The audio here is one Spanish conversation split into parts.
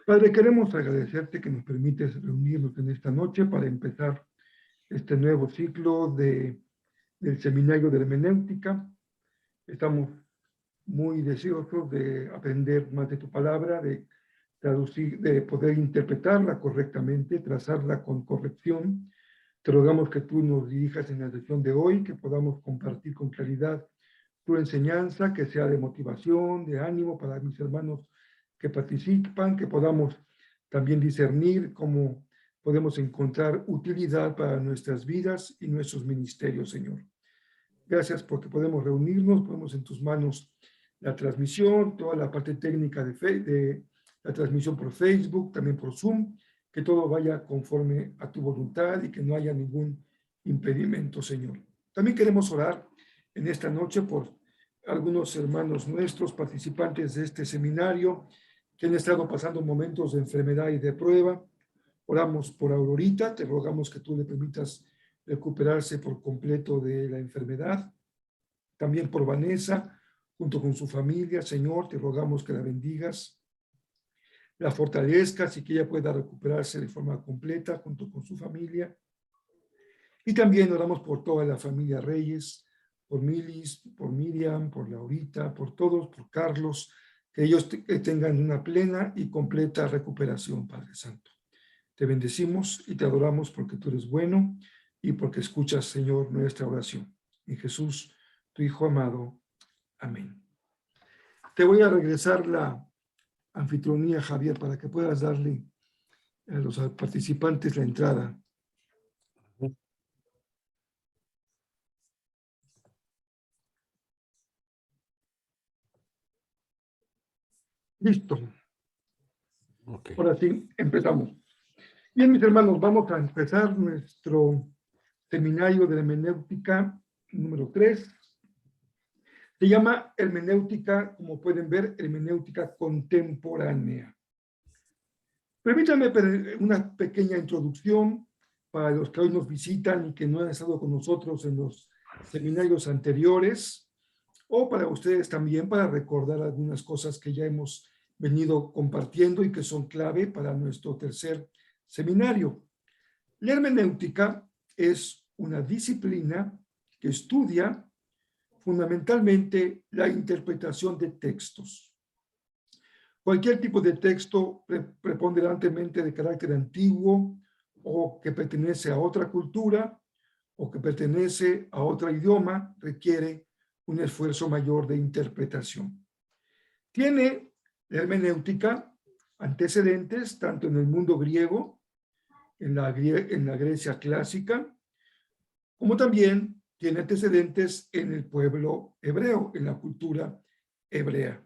Padre, queremos agradecerte que nos permites reunirnos en esta noche para empezar este nuevo ciclo del Seminario de Hermenéutica. Estamos muy deseosos de aprender más de tu palabra, de traducir, de poder interpretarla correctamente, trazarla con corrección. Te rogamos que tú nos dirijas en la sesión de hoy, que podamos compartir con claridad tu enseñanza, que sea de motivación, de ánimo para mis hermanos que participan, que podamos también discernir cómo podemos encontrar utilidad para nuestras vidas y nuestros ministerios, Señor. Gracias porque podemos reunirnos, ponemos en tus manos la transmisión, toda la parte técnica de la transmisión por Facebook, también por Zoom, que todo vaya conforme a tu voluntad y que no haya ningún impedimento, Señor. También queremos orar en esta noche por algunos hermanos nuestros, participantes de este seminario, que han estado pasando momentos de enfermedad y de prueba. Oramos por Aurorita, te rogamos que tú le permitas recuperarse por completo de la enfermedad. También por Vanessa, junto con su familia, Señor, te rogamos que la bendigas, la fortalezcas y que ella pueda recuperarse de forma completa junto con su familia. Y también oramos por toda la familia Reyes, por Milis, por Miriam, por Laurita, por todos, por Carlos, que ellos tengan una plena y completa recuperación, Padre Santo. Te bendecimos y te adoramos porque tú eres bueno y porque escuchas, Señor, nuestra oración. En Jesús, tu Hijo amado. Amén. Te voy a regresar la anfitrionía, Javier, para que puedas darle a los participantes la entrada. Listo. Okay. Ahora sí, empezamos. Bien, mis hermanos, vamos a empezar nuestro seminario de hermenéutica número 3. Se llama hermenéutica, como pueden ver, hermenéutica contemporánea. Permítanme una pequeña introducción para los que hoy nos visitan y que no han estado con nosotros en los seminarios anteriores, o para ustedes también para recordar algunas cosas que ya hemos venido compartiendo y que son clave para nuestro tercer seminario. La hermenéutica es una disciplina que estudia fundamentalmente la interpretación de textos. Cualquier tipo de texto preponderantemente de carácter antiguo o que pertenece a otra cultura o que pertenece a otro idioma requiere un esfuerzo mayor de interpretación. Tiene la hermenéutica antecedentes tanto en el mundo griego, en la Grecia clásica, como también tiene antecedentes en el pueblo hebreo, en la cultura hebrea.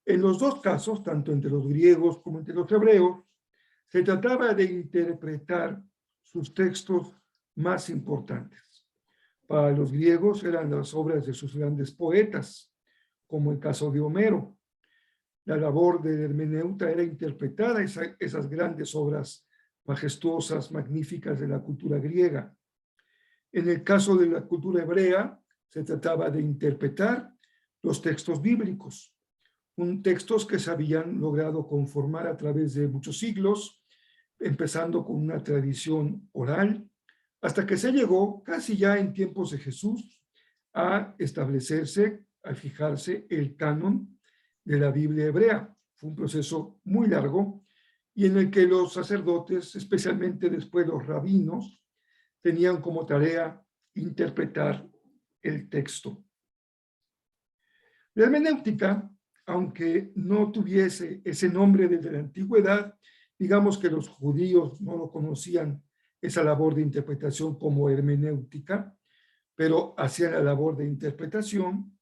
En los dos casos, tanto entre los griegos como entre los hebreos, se trataba de interpretar sus textos más importantes. Para los griegos eran las obras de sus grandes poetas, como el caso de Homero. La labor del hermeneuta era interpretar esas grandes obras majestuosas, magníficas de la cultura griega. En el caso de la cultura hebrea, se trataba de interpretar los textos bíblicos, textos que se habían logrado conformar a través de muchos siglos, empezando con una tradición oral, hasta que se llegó, casi ya en tiempos de Jesús, a establecerse, a fijarse el canon de la Biblia hebrea. Fue un proceso muy largo y en el que los sacerdotes, especialmente después los rabinos, tenían como tarea interpretar el texto. La hermenéutica, aunque no tuviese ese nombre desde la antigüedad, digamos que los judíos no lo conocían, esa labor de interpretación como hermenéutica, pero hacían la labor de interpretación,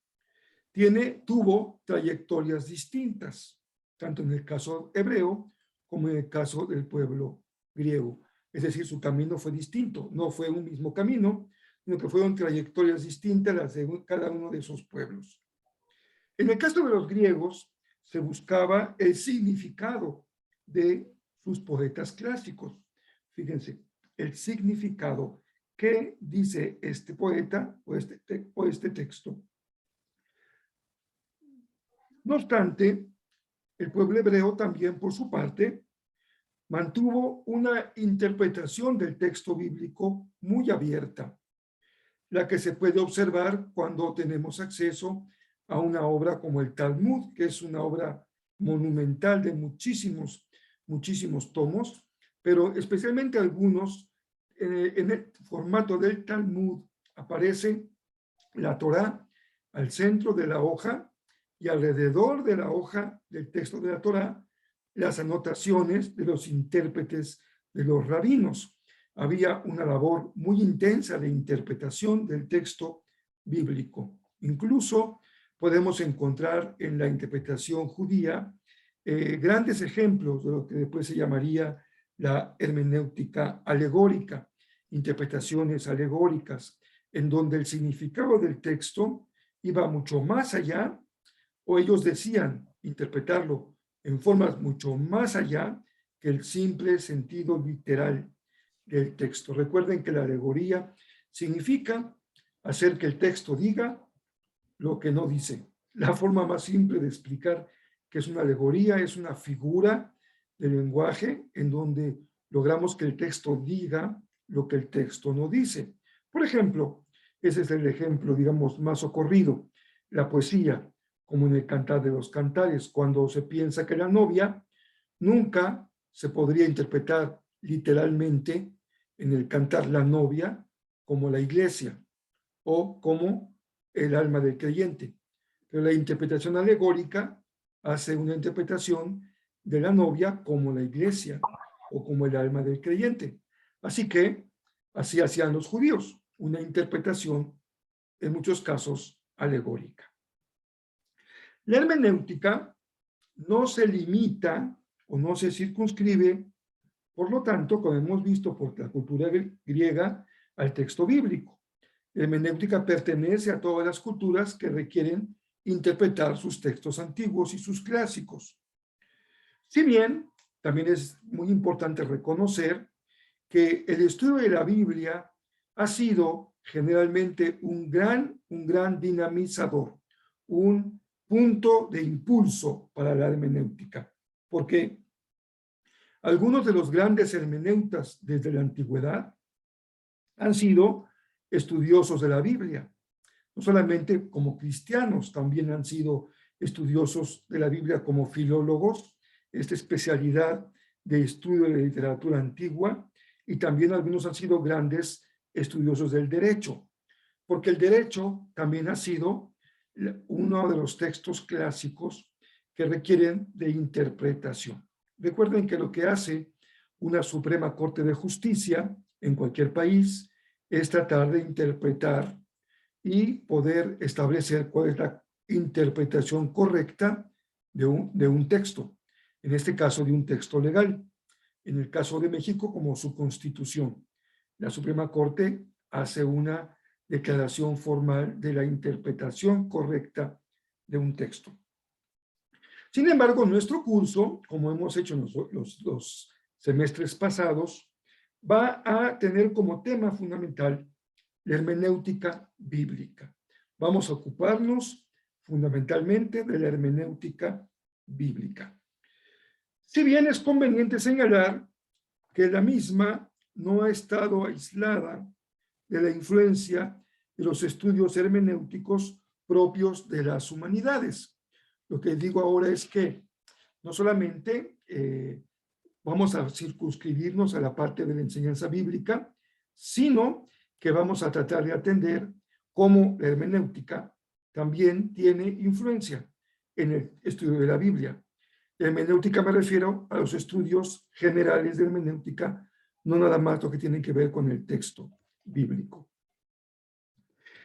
tuvo trayectorias distintas, tanto en el caso hebreo como en el caso del pueblo griego. Es decir, su camino fue distinto, no fue un mismo camino, sino que fueron trayectorias distintas las de cada uno de esos pueblos. En el caso de los griegos, se buscaba el significado de sus poetas clásicos. Fíjense, el significado. ¿Qué dice este poeta o este texto? No obstante, el pueblo hebreo también, por su parte, mantuvo una interpretación del texto bíblico muy abierta, la que se puede observar cuando tenemos acceso a una obra como el Talmud, que es una obra monumental de muchísimos tomos, pero especialmente algunos, en el formato del Talmud aparece la Torá al centro de la hoja y alrededor de la hoja del texto de la Torá las anotaciones de los intérpretes de los rabinos. Había una labor muy intensa de interpretación del texto bíblico. Incluso podemos encontrar en la interpretación judía grandes ejemplos de lo que después se llamaría la hermenéutica alegórica, interpretaciones alegóricas, en donde el significado del texto iba mucho más allá, o ellos decían interpretarlo en formas mucho más allá que el simple sentido literal del texto. Recuerden que la alegoría significa hacer que el texto diga lo que no dice. La forma más simple de explicar qué es una alegoría es una figura de lenguaje en donde logramos que el texto diga lo que el texto no dice. Por ejemplo, ese es el ejemplo, digamos, más socorrido, la poesía, como en el Cantar de los Cantares, cuando se piensa que la novia nunca se podría interpretar literalmente en el cantar la novia como la iglesia o como el alma del creyente. Pero la interpretación alegórica hace una interpretación de la novia como la iglesia o como el alma del creyente. Así que así hacían los judíos, una interpretación en muchos casos alegórica. La hermenéutica no se limita o no se circunscribe, por lo tanto, como hemos visto por la cultura griega, al texto bíblico. La hermenéutica pertenece a todas las culturas que requieren interpretar sus textos antiguos y sus clásicos. Si bien, también es muy importante reconocer que el estudio de la Biblia ha sido generalmente un gran dinamizador, un punto de impulso para la hermenéutica, porque algunos de los grandes hermeneutas desde la antigüedad han sido estudiosos de la Biblia, no solamente como cristianos, también han sido estudiosos de la Biblia como filólogos, esta especialidad de estudio de la literatura antigua, y también algunos han sido grandes estudiosos del derecho, porque el derecho también ha sido uno de los textos clásicos que requieren de interpretación. Recuerden que lo que hace una Suprema Corte de Justicia en cualquier país es tratar de interpretar y poder establecer cuál es la interpretación correcta de un texto, en este caso de un texto legal. En el caso de México, como su Constitución, la Suprema Corte hace una declaración formal de la interpretación correcta de un texto. Sin embargo, nuestro curso, como hemos hecho en los semestres pasados, va a tener como tema fundamental la hermenéutica bíblica. Vamos a ocuparnos fundamentalmente de la hermenéutica bíblica. Si bien es conveniente señalar que la misma no ha estado aislada de la influencia de los estudios hermenéuticos propios de las humanidades. Lo que digo ahora es que no solamente vamos a circunscribirnos a la parte de la enseñanza bíblica, sino que vamos a tratar de atender cómo la hermenéutica también tiene influencia en el estudio de la Biblia. La hermenéutica me refiero a los estudios generales de hermenéutica, no nada más lo que tiene que ver con el texto bíblico.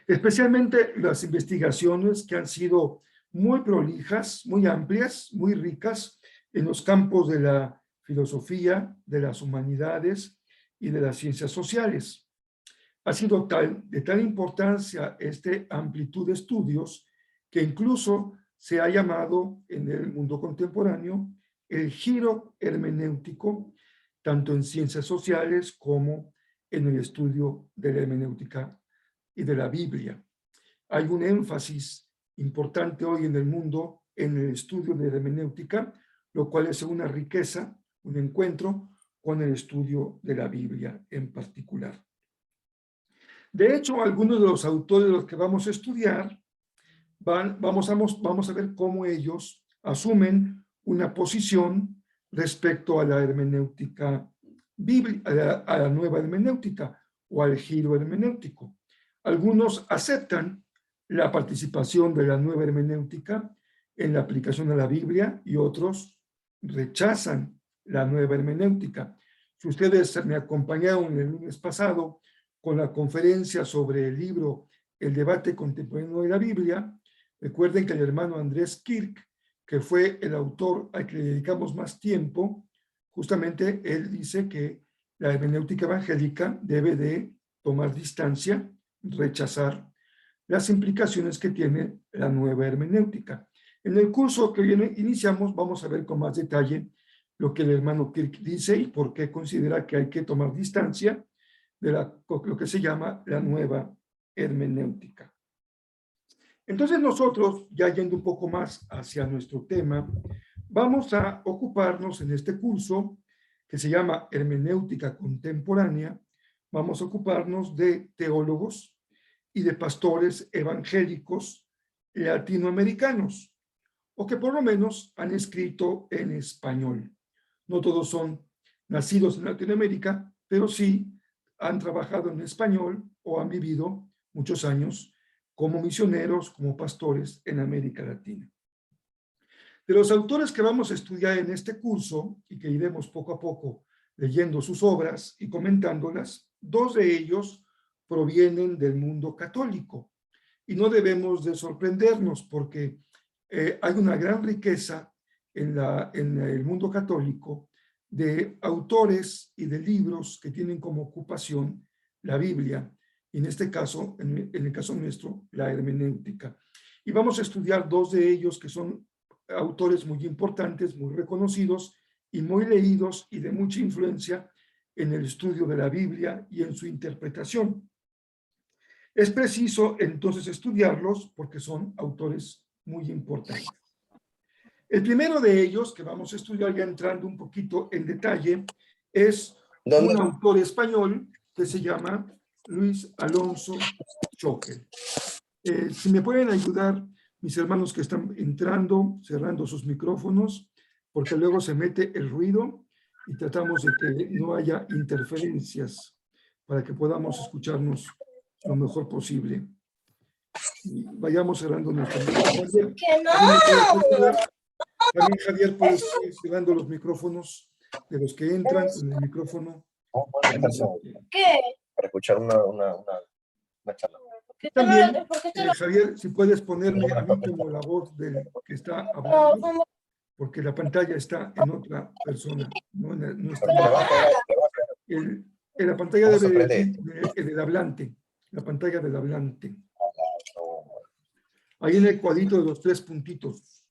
Especialmente las investigaciones que han sido muy prolijas, muy amplias, muy ricas en los campos de la filosofía, de las humanidades y de las ciencias sociales. Ha sido de tal importancia esta amplitud de estudios que incluso se ha llamado en el mundo contemporáneo el giro hermenéutico, tanto en ciencias sociales como en el estudio de la hermenéutica y de la Biblia. Hay un énfasis importante hoy en el mundo en el estudio de la hermenéutica lo cual es una riqueza, un encuentro con el estudio de la Biblia en particular. De hecho, algunos de los autores de los que vamos a estudiar, vamos a ver cómo ellos asumen una posición respecto a la hermenéutica bíblica, a la nueva hermenéutica o al giro hermenéutico. Algunos aceptan la participación de la nueva hermenéutica en la aplicación de la Biblia y otros rechazan la nueva hermenéutica. Si ustedes me acompañaron el lunes pasado con la conferencia sobre el libro El debate contemporáneo de la Biblia, recuerden que el hermano Andrés Kirk, que fue el autor al que le dedicamos más tiempo, justamente él dice que la hermenéutica evangélica debe de tomar distancia, rechazar las implicaciones que tiene la nueva hermenéutica. En el curso que hoy iniciamos vamos a ver con más detalle lo que el hermano Kirk dice y por qué considera que hay que tomar distancia de lo que se llama la nueva hermenéutica. Entonces nosotros, ya yendo un poco más hacia nuestro tema, vamos a ocuparnos en este curso que se llama Hermenéutica Contemporánea, vamos a ocuparnos de teólogos y de pastores evangélicos latinoamericanos, o que por lo menos han escrito en español. No todos son nacidos en Latinoamérica, pero sí han trabajado en español o han vivido muchos años como misioneros, como pastores en América Latina. De los autores que vamos a estudiar en este curso y que iremos poco a poco leyendo sus obras y comentándolas, dos de ellos provienen del mundo católico y no debemos de sorprendernos porque hay una gran riqueza en el mundo católico de autores y de libros que tienen como ocupación la Biblia, y en este caso, en el caso nuestro, la hermenéutica. Y vamos a estudiar dos de ellos que son autores muy importantes, muy reconocidos y muy leídos y de mucha influencia en el estudio de la Biblia y en su interpretación. Es preciso entonces estudiarlos porque son autores muy importantes. El primero de ellos, que vamos a estudiar ya entrando un poquito en detalle, es un autor español que se llama Luis Alonso Schockel. Si me pueden ayudar, mis hermanos que están entrando, cerrando sus micrófonos, porque luego se mete el ruido y tratamos de que no haya interferencias para que podamos escucharnos lo mejor posible. Y vayamos cerrando nuestro micrófono. También, Javier, puedes ir cerrando los micrófonos de los que entran con el micrófono. ¿Qué? Para escuchar una charla. También, Javier, si puedes ponerme a mí como la voz del que está hablando, porque la pantalla está en otra persona, no está en la pantalla debe decir el hablante, la pantalla del hablante. Ahí en el cuadrito de los 3 puntitos.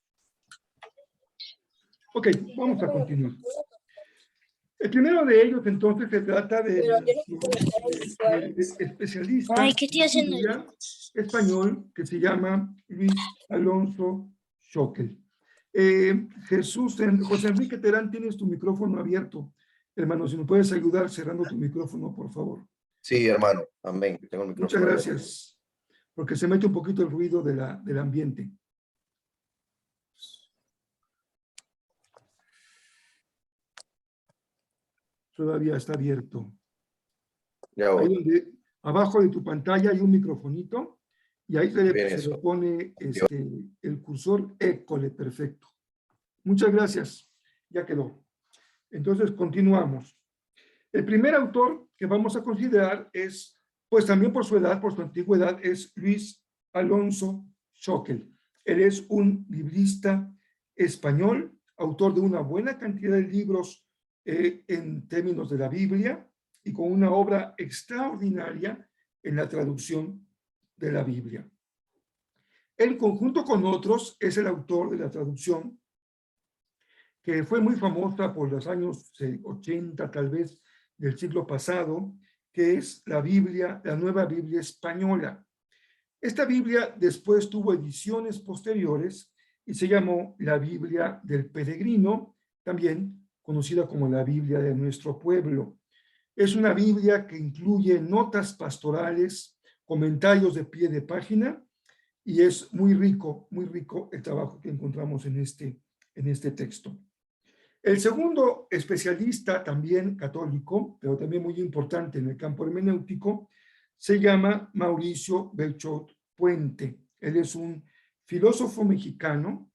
Ok, vamos a continuar. El primero de ellos, entonces, se trata del especialista español que se llama Luis Alonso Schockel. José Enrique Terán, tienes tu micrófono abierto. Hermano, si me puedes ayudar cerrando tu micrófono, por favor. Sí, hermano. Amén. Tengo el micrófono. Muchas gracias, porque se mete un poquito el ruido del ambiente. Todavía está abierto. Ahí donde, abajo de tu pantalla hay un microfonito y ahí se le pone el cursor. École, perfecto. Muchas gracias. Ya quedó. Entonces, continuamos. El primer autor que vamos a considerar es, pues también por su edad, por su antigüedad, es Luis Alonso Schockel. Él es un biblista español, autor de una buena cantidad de libros en términos de la Biblia y con una obra extraordinaria en la traducción de la Biblia. Él, conjunto con otros, es el autor de la traducción que fue muy famosa por los años 80, tal vez, del siglo pasado, que es la Biblia, la Nueva Biblia Española. Esta Biblia después tuvo ediciones posteriores y se llamó la Biblia del Peregrino también conocida como la Biblia de nuestro pueblo. Es una Biblia que incluye notas pastorales, comentarios de pie de página, y es muy rico el trabajo que encontramos en este texto. El segundo especialista, también católico, pero también muy importante en el campo hermenéutico, se llama Mauricio Belchot Puente. Él es un filósofo mexicano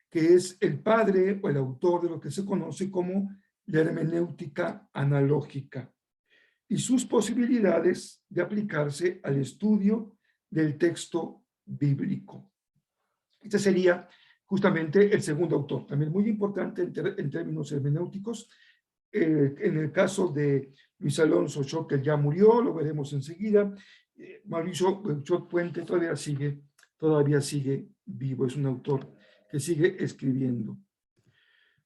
que es el padre o el autor de lo que se conoce como la hermenéutica analógica y sus posibilidades de aplicarse al estudio del texto bíblico. Este sería justamente el segundo autor, también muy importante en términos hermenéuticos. En el caso de Luis Alonso Chot, que ya murió, lo veremos enseguida. Mauricio Chot Puente todavía sigue vivo, es un autor que sigue escribiendo.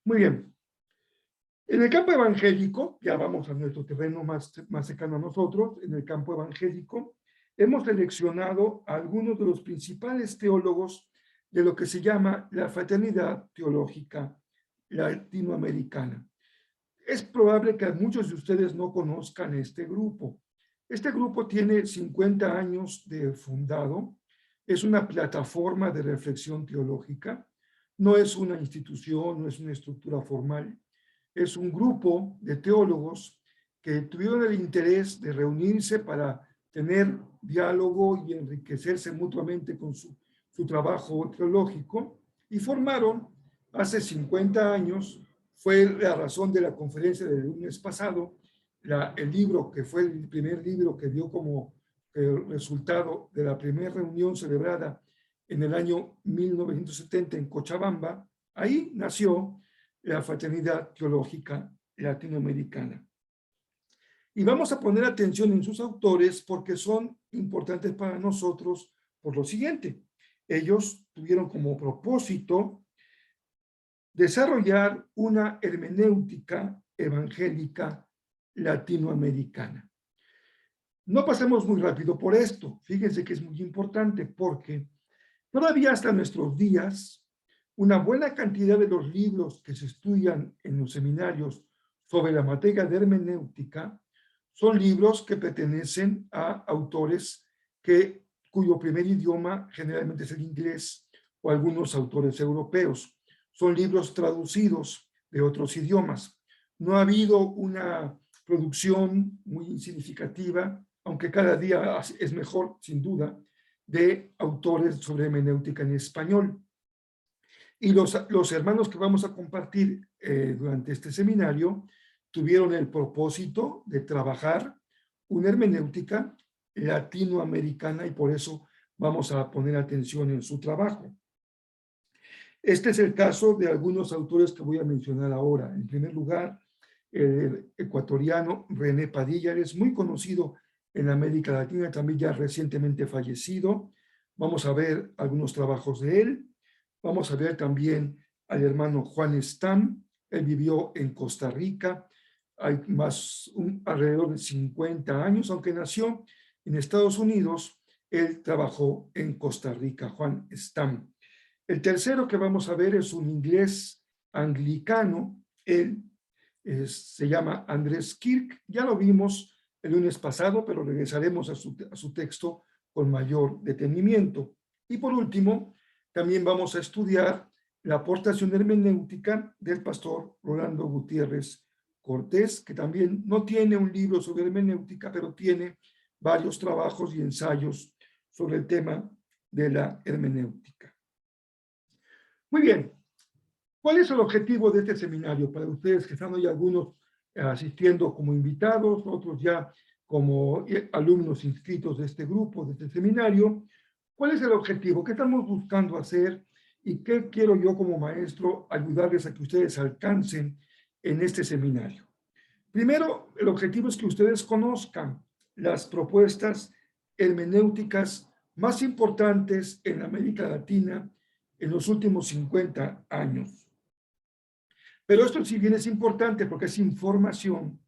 Muy bien. En el campo evangélico, ya vamos a nuestro terreno más cercano a nosotros, en el campo evangélico, hemos seleccionado a algunos de los principales teólogos de lo que se llama la fraternidad teológica latinoamericana. Es probable que muchos de ustedes no conozcan este grupo. Este grupo tiene 50 años de fundado, es una plataforma de reflexión teológica, no es una institución, no es una estructura formal, es un grupo de teólogos que tuvieron el interés de reunirse para tener diálogo y enriquecerse mutuamente con su trabajo teológico, y formaron hace 50 años, fue la razón de la conferencia del lunes pasado, el libro que fue el primer libro que dio como resultado de la primera reunión celebrada en el año 1970 en Cochabamba. Ahí nació la Fraternidad Teológica Latinoamericana. Y vamos a poner atención en sus autores porque son importantes para nosotros por lo siguiente. Ellos tuvieron como propósito desarrollar una hermenéutica evangélica latinoamericana. No pasemos muy rápido por esto. Fíjense que es muy importante porque todavía hasta nuestros días, una buena cantidad de los libros que se estudian en los seminarios sobre la materia de hermenéutica son libros que pertenecen a autores cuyo primer idioma generalmente es el inglés o algunos autores europeos. Son libros traducidos de otros idiomas. No ha habido una producción muy significativa, aunque cada día es mejor, sin duda, de autores sobre hermenéutica en español. Y los hermanos que vamos a compartir durante este seminario tuvieron el propósito de trabajar una hermenéutica latinoamericana y por eso vamos a poner atención en su trabajo. Este es el caso de algunos autores que voy a mencionar ahora. En primer lugar, el ecuatoriano René Padilla, es muy conocido en América Latina, también ya recientemente fallecido. Vamos a ver algunos trabajos de él. Vamos a ver también al hermano Juan Stam. Él vivió en Costa Rica, hay alrededor de 50 años, aunque nació en Estados Unidos, él trabajó en Costa Rica, Juan Stam. El tercero que vamos a ver es un inglés anglicano, él se llama Andrés Kirk, ya lo vimos el lunes pasado, pero regresaremos a su texto con mayor detenimiento. Y por último, también vamos a estudiar la aportación hermenéutica del pastor Rolando Gutiérrez Cortés, que también no tiene un libro sobre hermenéutica, pero tiene varios trabajos y ensayos sobre el tema de la hermenéutica. Muy bien, ¿cuál es el objetivo de este seminario? Para ustedes que están hoy algunos asistiendo como invitados, otros ya como alumnos inscritos de este grupo, de este seminario, ¿cuál es el objetivo? ¿Qué estamos buscando hacer? ¿Y qué quiero yo como maestro ayudarles a que ustedes alcancen en este seminario? Primero, el objetivo es que ustedes conozcan las propuestas hermenéuticas más importantes en América Latina en los últimos 50 años. Pero esto si bien es importante porque es información,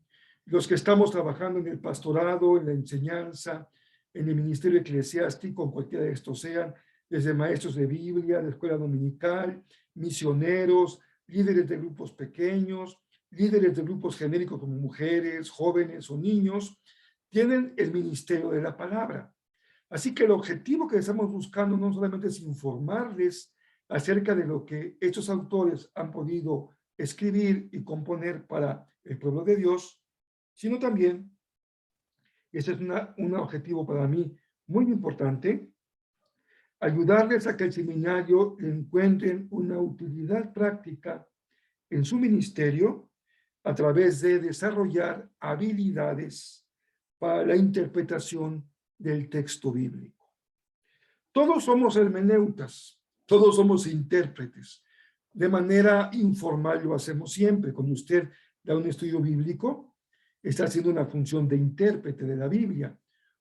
los que estamos trabajando en el pastorado, en la enseñanza, en el ministerio eclesiástico, cualquiera de estos sean, desde maestros de Biblia, de escuela dominical, misioneros, líderes de grupos pequeños, líderes de grupos genéricos como mujeres, jóvenes o niños, tienen el ministerio de la palabra. Así que el objetivo que estamos buscando no solamente es informarles acerca de lo que estos autores han podido escribir y componer para el pueblo de Dios, sino también, ese es un objetivo para mí muy importante, ayudarles a que el seminario encuentren una utilidad práctica en su ministerio a través de desarrollar habilidades para la interpretación del texto bíblico. Todos somos hermeneutas, todos somos intérpretes. De manera informal lo hacemos siempre. Cuando usted da un estudio bíblico, está haciendo una función de intérprete de la Biblia.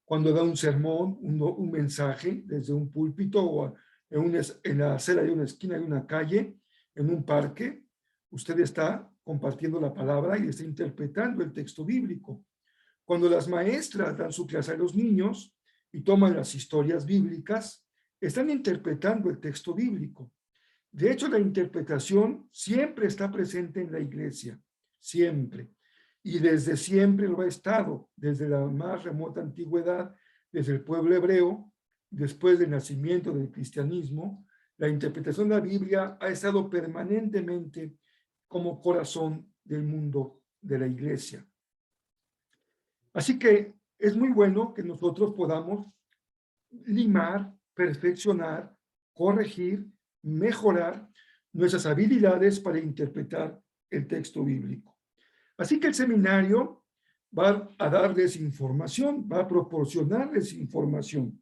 Cuando da un sermón, un mensaje desde un púlpito o en la acera de una esquina de una calle, en un parque, usted está compartiendo la palabra y está interpretando el texto bíblico. Cuando las maestras dan su clase a los niños y toman las historias bíblicas, están interpretando el texto bíblico. De hecho, la interpretación siempre está presente en la iglesia, siempre. Y desde siempre lo ha estado, desde la más remota antigüedad, desde el pueblo hebreo, después del nacimiento del cristianismo, la interpretación de la Biblia ha estado permanentemente como corazón del mundo de la iglesia. Así que es muy bueno que nosotros podamos limar, perfeccionar, corregir, mejorar nuestras habilidades para interpretar el texto bíblico. Así que el seminario va a darles información, va a proporcionarles información.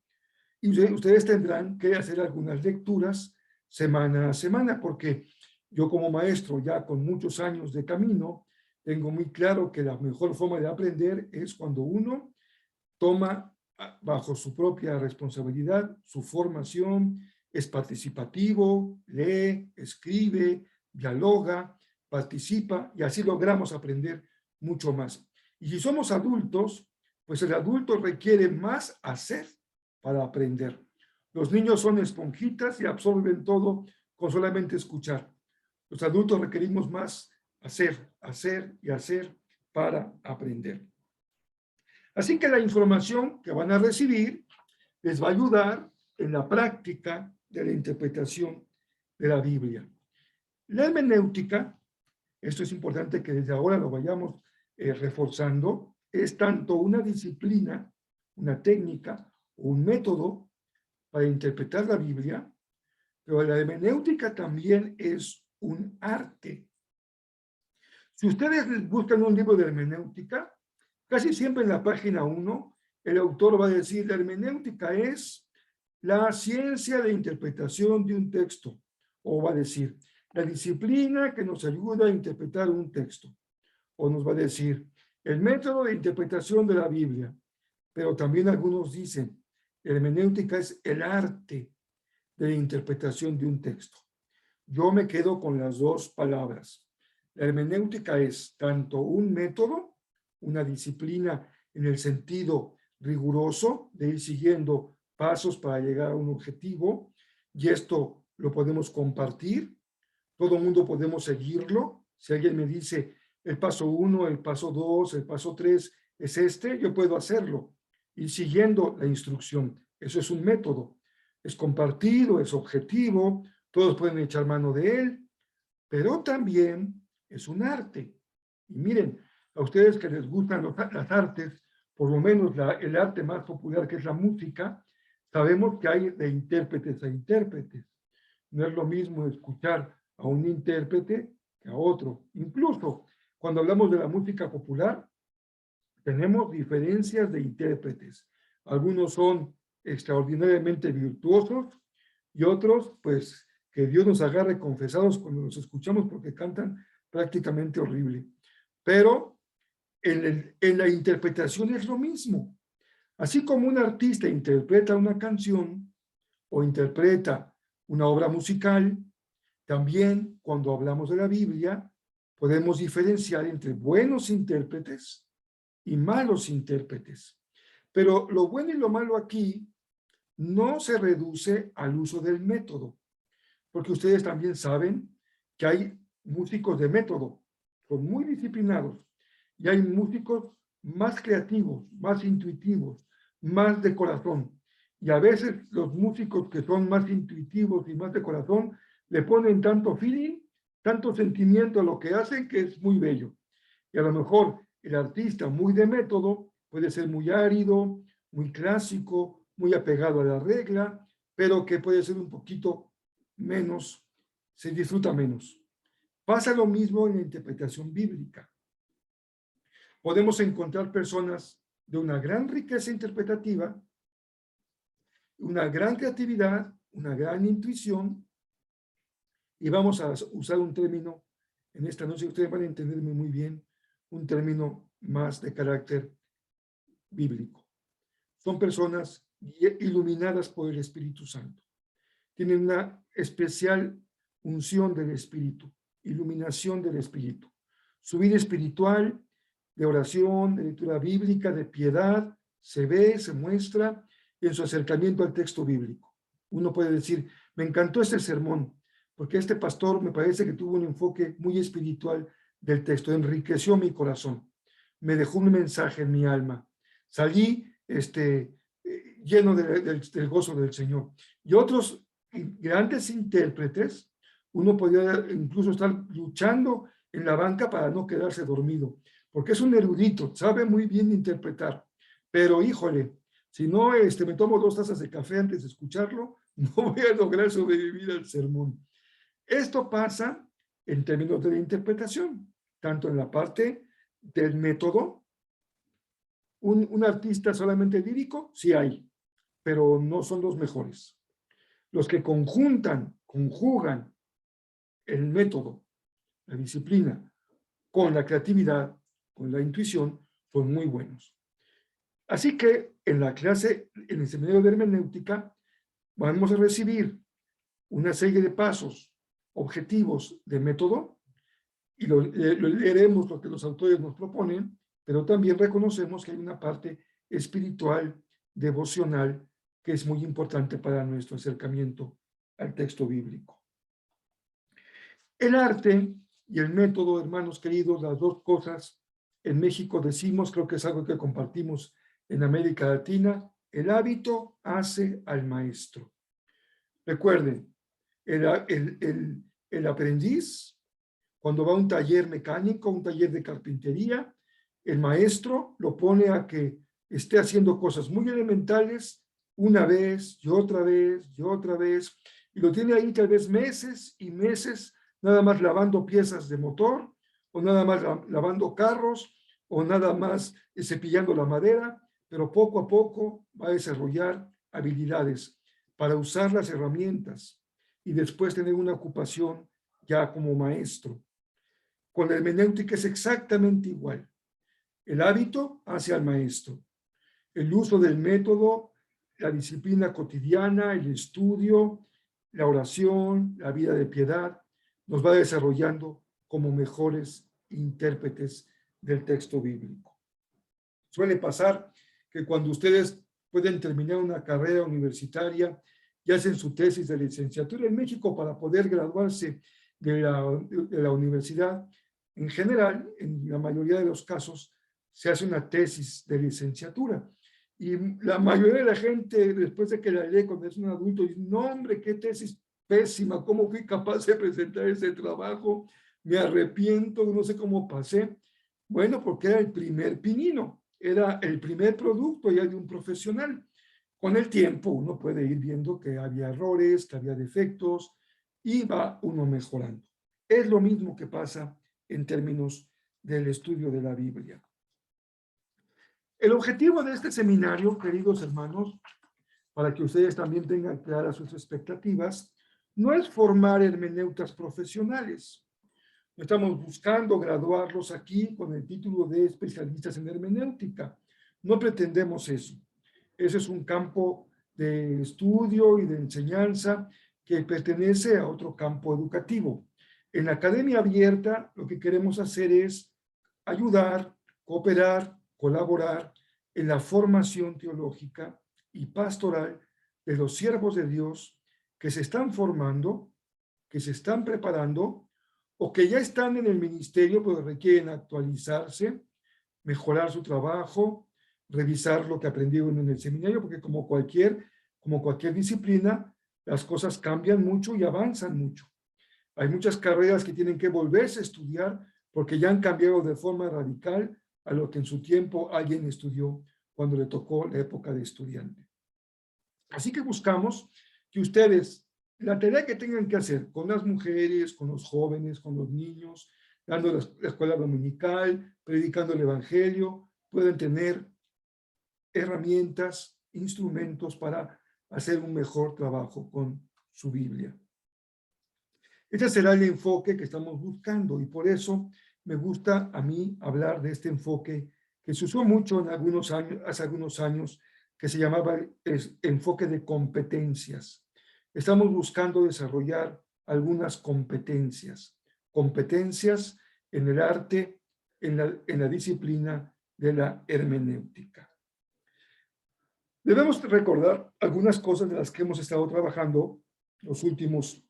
Y ustedes tendrán que hacer algunas lecturas semana a semana, porque yo como maestro ya con muchos años de camino, tengo muy claro que la mejor forma de aprender es cuando uno toma bajo su propia responsabilidad su formación, es participativo, lee, escribe, dialoga, participa y así logramos aprender mucho más. Y si somos adultos, pues el adulto requiere más hacer para aprender. Los niños son esponjitas y absorben todo con solamente escuchar. Los adultos requerimos más hacer, hacer y hacer para aprender. Así que la información que van a recibir les va a ayudar en la práctica de la interpretación de la Biblia. La hermenéutica, esto es importante que desde ahora lo vayamos reforzando, es tanto una disciplina, una técnica o un método para interpretar la Biblia, pero la hermenéutica también es un arte. Si ustedes buscan un libro de hermenéutica, casi siempre en la página 1, el autor va a decir, la hermenéutica es la ciencia de interpretación de un texto, o va a decir, la disciplina que nos ayuda a interpretar un texto, o nos va a decir, el método de interpretación de la Biblia, pero también algunos dicen, la hermenéutica es el arte de la interpretación de un texto. Yo me quedo con las dos palabras. La hermenéutica es tanto un método, una disciplina en el sentido riguroso de ir siguiendo pasos para llegar a un objetivo, y esto lo podemos compartir, todo el mundo podemos seguirlo. Si alguien me dice el paso 1, el paso 2, el paso 3 es este, yo puedo hacerlo, y siguiendo la instrucción. Eso es un método, es compartido, es objetivo, todos pueden echar mano de él, pero también es un arte. Y miren, a ustedes que les gustan las artes, por lo menos el arte más popular, que es la música, sabemos que hay de intérpretes a intérpretes. No es lo mismo escuchar a un intérprete que a otro. Incluso cuando hablamos de la música popular, tenemos diferencias de intérpretes. Algunos son extraordinariamente virtuosos y otros, pues, que Dios nos agarre confesados cuando los escuchamos porque cantan prácticamente horrible. Pero en la interpretación es lo mismo. Así como un artista interpreta una canción o interpreta una obra musical, también cuando hablamos de la Biblia podemos diferenciar entre buenos intérpretes y malos intérpretes. Pero lo bueno y lo malo aquí no se reduce al uso del método, porque ustedes también saben que hay músicos de método, son muy disciplinados, y hay músicos más creativos, más intuitivos, más de corazón. Y a veces los músicos que son más intuitivos y más de corazón le ponen tanto feeling, tanto sentimiento a lo que hacen que es muy bello. Y a lo mejor el artista muy de método puede ser muy árido, muy clásico, muy apegado a la regla, pero que puede ser un poquito menos, se disfruta menos. Pasa lo mismo en la interpretación bíblica. Podemos encontrar personas de una gran riqueza interpretativa, una gran creatividad, una gran intuición, y vamos a usar un término en esta noche, ustedes van a entenderme muy bien, un término más de carácter bíblico. Son personas iluminadas por el Espíritu Santo. Tienen una especial unción del Espíritu, iluminación del Espíritu. Su vida espiritual, de oración, de lectura bíblica, de piedad, se ve, se muestra en su acercamiento al texto bíblico. Uno puede decir, me encantó este sermón, porque este pastor me parece que tuvo un enfoque muy espiritual del texto, enriqueció mi corazón, me dejó un mensaje en mi alma. Salí lleno del gozo del Señor. Y otros grandes intérpretes, uno podría incluso estar luchando en la banca para no quedarse dormido, porque es un erudito, sabe muy bien interpretar, pero híjole, si no me tomo 2 tazas de café antes de escucharlo, no voy a lograr sobrevivir al sermón. Esto pasa en términos de la interpretación, tanto en la parte del método. Un artista solamente lírico, sí hay, pero no son los mejores. Los que conjugan el método, la disciplina, con la creatividad, con la intuición, son muy buenos. Así que en la clase, en el seminario de hermenéutica, vamos a recibir una serie de pasos, objetivos de método, y leeremos lo que los autores nos proponen, pero también reconocemos que hay una parte espiritual, devocional, que es muy importante para nuestro acercamiento al texto bíblico. El arte y el método, hermanos queridos, las dos cosas, en México decimos, creo que es algo que compartimos en América Latina, el hábito hace al maestro. Recuerden, el aprendiz, cuando va a un taller mecánico, un taller de carpintería, el maestro lo pone a que esté haciendo cosas muy elementales una vez y otra vez y otra vez, y lo tiene ahí tal vez meses y meses, nada más lavando piezas de motor, o nada más lavando carros, o nada más cepillando la madera, pero poco a poco va a desarrollar habilidades para usar las herramientas y después tener una ocupación ya como maestro. Con la hermenéutica es exactamente igual. El hábito hace al maestro. El uso del método, la disciplina cotidiana, el estudio, la oración, la vida de piedad, nos va desarrollando como mejores intérpretes del texto bíblico. Suele pasar que cuando ustedes pueden terminar una carrera universitaria y hacen su tesis de licenciatura en México para poder graduarse de la universidad, en general, en la mayoría de los casos, se hace una tesis de licenciatura. Y la mayoría de la gente, después de que la lee cuando es un adulto, dice, no hombre, qué tesis pésima, ¿cómo fui capaz de presentar ese trabajo? Me arrepiento, no sé cómo pasé. Bueno, porque era el primer pinino, era el primer producto ya de un profesional. Con el tiempo uno puede ir viendo que había errores, que había defectos, y va uno mejorando. Es lo mismo que pasa en términos del estudio de la Biblia. El objetivo de este seminario, queridos hermanos, para que ustedes también tengan claras sus expectativas, no es formar hermeneutas profesionales. No estamos buscando graduarlos aquí con el título de especialistas en hermenéutica. No pretendemos eso. Ese es un campo de estudio y de enseñanza que pertenece a otro campo educativo. En la academia abierta, lo que queremos hacer es ayudar, cooperar, colaborar en la formación teológica y pastoral de los siervos de Dios que se están formando, que se están preparando o que ya están en el ministerio, pero requieren actualizarse, mejorar su trabajo, revisar lo que aprendieron en el seminario, porque como cualquier disciplina, las cosas cambian mucho y avanzan mucho. Hay muchas carreras que tienen que volverse a estudiar porque ya han cambiado de forma radical a lo que en su tiempo alguien estudió cuando le tocó la época de estudiante. Así que buscamos que ustedes, la tarea que tengan que hacer con las mujeres, con los jóvenes, con los niños, dando la escuela dominical, predicando el evangelio, pueden tener herramientas, instrumentos para hacer un mejor trabajo con su Biblia. Ese será el enfoque que estamos buscando y por eso me gusta a mí hablar de este enfoque que se usó mucho hace algunos años, que se llamaba el enfoque de competencias. Estamos buscando desarrollar algunas competencias en el arte, en la disciplina de la hermenéutica. Debemos recordar algunas cosas de las que hemos estado trabajando los últimos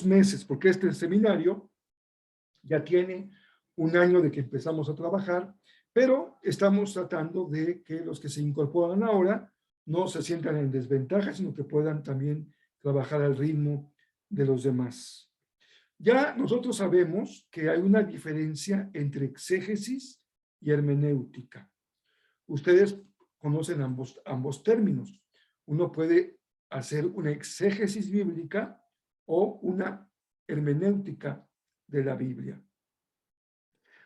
meses, porque este seminario ya tiene un año de que empezamos a trabajar, pero estamos tratando de que los que se incorporan ahora no se sientan en desventaja, sino que puedan también trabajar al ritmo de los demás. Ya nosotros sabemos que hay una diferencia entre exégesis y hermenéutica. Ustedes conocen ambos términos. Uno puede hacer una exégesis bíblica o una hermenéutica de la Biblia.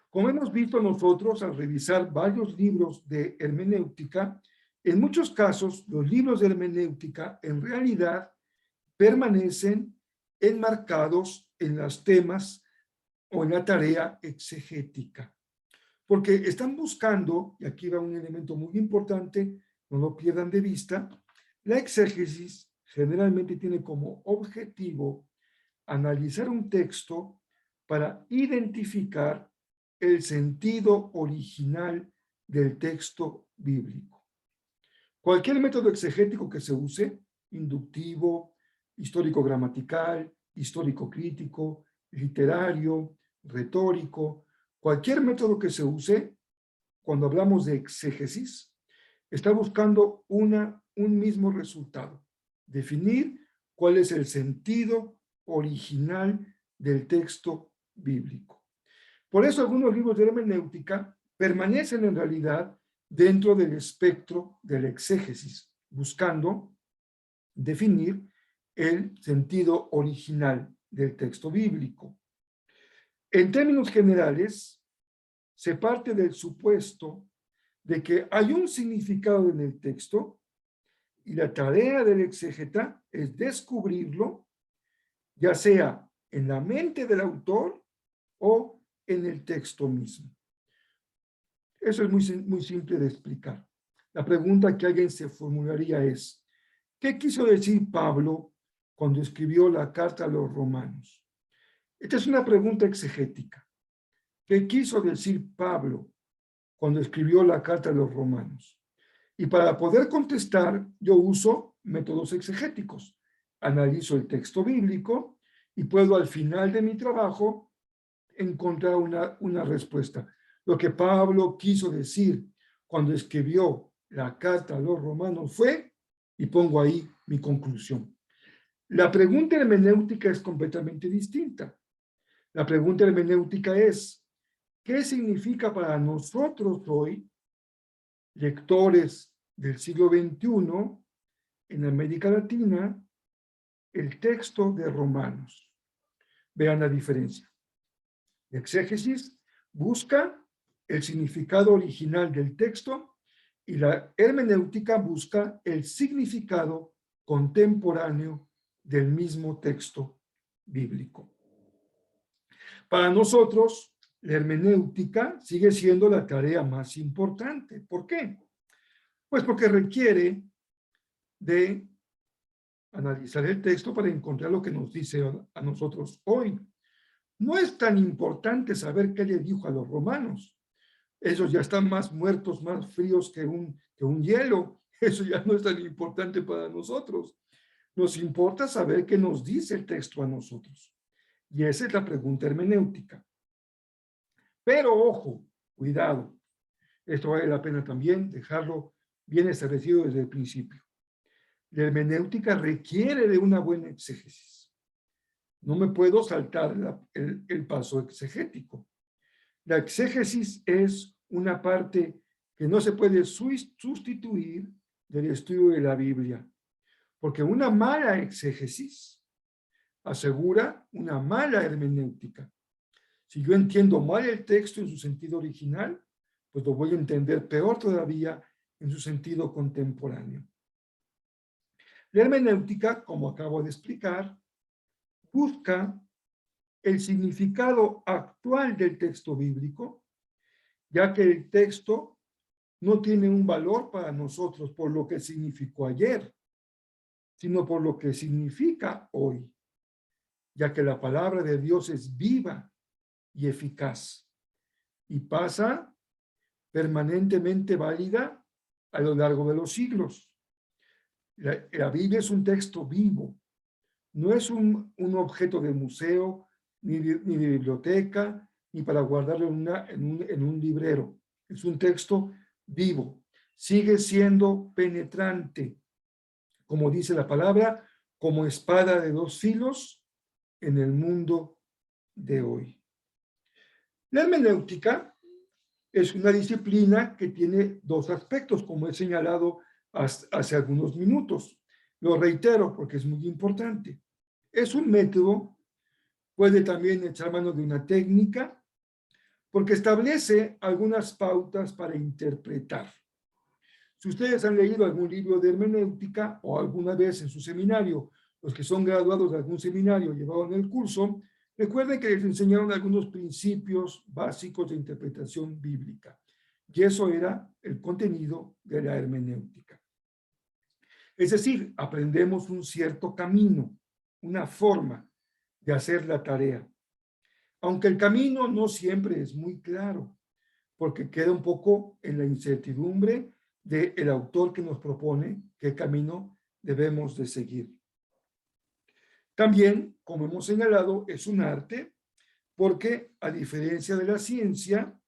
Como hemos visto nosotros al revisar varios libros de hermenéutica, en muchos casos los libros de hermenéutica en realidad permanecen enmarcados en los temas o en la tarea exegética. Porque están buscando, y aquí va un elemento muy importante, no lo pierdan de vista, la exégesis generalmente tiene como objetivo analizar un texto para identificar el sentido original del texto bíblico. Cualquier método exegético que se use, inductivo, histórico-gramatical, histórico-crítico, literario, retórico, cualquier método que se use, cuando hablamos de exégesis, está buscando un mismo resultado, definir cuál es el sentido original del texto bíblico. Por eso algunos libros de hermenéutica permanecen en realidad dentro del espectro de la exégesis, buscando definir el sentido original del texto bíblico. En términos generales, se parte del supuesto de que hay un significado en el texto y la tarea del exégeta es descubrirlo, ya sea en la mente del autor o en el texto mismo. Eso es muy simple de explicar. La pregunta que alguien se formularía es, ¿qué quiso decir Pablo cuando escribió la carta a los romanos? Esta es una pregunta exegética. ¿Qué quiso decir Pablo cuando escribió la carta a los romanos? Y para poder contestar, yo uso métodos exegéticos. Analizo el texto bíblico y puedo al final de mi trabajo encontrar una respuesta. Lo que Pablo quiso decir cuando escribió la carta a los romanos fue, y pongo ahí mi conclusión. La pregunta hermenéutica es completamente distinta. La pregunta hermenéutica es, ¿qué significa para nosotros hoy, lectores del siglo XXI, en América Latina, el texto de Romanos? Vean la diferencia. La exégesis busca el significado original del texto y la hermenéutica busca el significado contemporáneo del mismo texto bíblico. Para nosotros, la hermenéutica sigue siendo la tarea más importante. ¿Por qué? Pues porque requiere de analizar el texto para encontrar lo que nos dice a nosotros hoy. No es tan importante saber qué le dijo a los romanos. Ellos ya están más muertos, más fríos que un hielo. Eso ya no es tan importante para nosotros. Nos importa saber qué nos dice el texto a nosotros. Y esa es la pregunta hermenéutica. Pero ojo, cuidado. Esto vale la pena también dejarlo bien establecido desde el principio. La hermenéutica requiere de una buena exégesis. No me puedo saltar el paso exegético. La exégesis es una parte que no se puede sustituir del estudio de la Biblia, porque una mala exégesis asegura una mala hermenéutica. Si yo entiendo mal el texto en su sentido original, pues lo voy a entender peor todavía en su sentido contemporáneo. La hermenéutica, como acabo de explicar, busca el significado actual del texto bíblico, ya que el texto no tiene un valor para nosotros por lo que significó ayer, sino por lo que significa hoy, ya que la palabra de Dios es viva y eficaz y pasa permanentemente válida a lo largo de los siglos. La Biblia es un texto vivo, no es un objeto de museo, ni de biblioteca, ni para guardarlo en un librero. Es un texto vivo, sigue siendo penetrante, como dice la palabra, como espada de dos filos en el mundo de hoy. La hermenéutica es una disciplina que tiene dos aspectos, como he señalado hace algunos minutos. Lo reitero porque es muy importante. Es un método, puede también echar mano de una técnica, porque establece algunas pautas para interpretar. Si ustedes han leído algún libro de hermenéutica o alguna vez en su seminario, los que son graduados de algún seminario llevado en el curso, recuerden que les enseñaron algunos principios básicos de interpretación bíblica. Y eso era el contenido de la hermenéutica. Es decir, aprendemos un cierto camino, una forma de hacer la tarea. Aunque el camino no siempre es muy claro, porque queda un poco en la incertidumbre del autor que nos propone qué camino debemos de seguir. También, como hemos señalado, es un arte porque, a diferencia de la ciencia,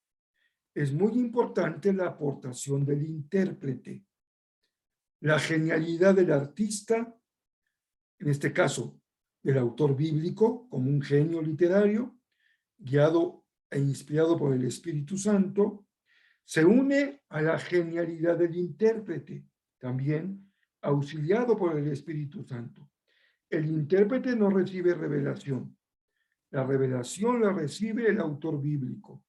es muy importante la aportación del intérprete. La genialidad del artista, en este caso, del autor bíblico, como un genio literario, guiado e inspirado por el Espíritu Santo, se une a la genialidad del intérprete, también auxiliado por el Espíritu Santo. El intérprete no recibe revelación. La revelación la recibe el autor bíblico,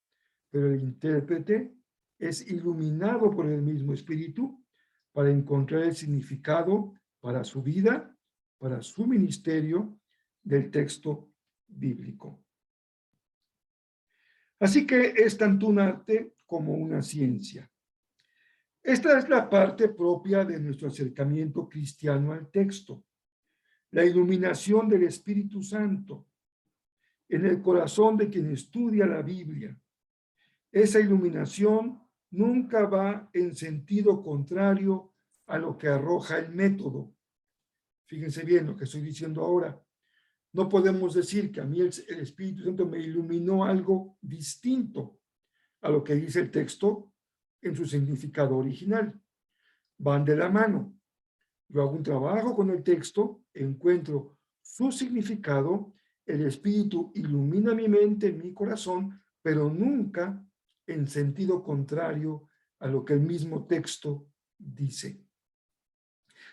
pero el intérprete es iluminado por el mismo Espíritu para encontrar el significado para su vida, para su ministerio del texto bíblico. Así que es tanto un arte como una ciencia. Esta es la parte propia de nuestro acercamiento cristiano al texto, la iluminación del Espíritu Santo en el corazón de quien estudia la Biblia. Esa iluminación nunca va en sentido contrario a lo que arroja el método. Fíjense bien lo que estoy diciendo ahora. No podemos decir que a mí el Espíritu Santo me iluminó algo distinto a lo que dice el texto en su significado original. Van de la mano. Yo hago un trabajo con el texto, encuentro su significado, el Espíritu ilumina mi mente, mi corazón, pero nunca en sentido contrario a lo que el mismo texto dice.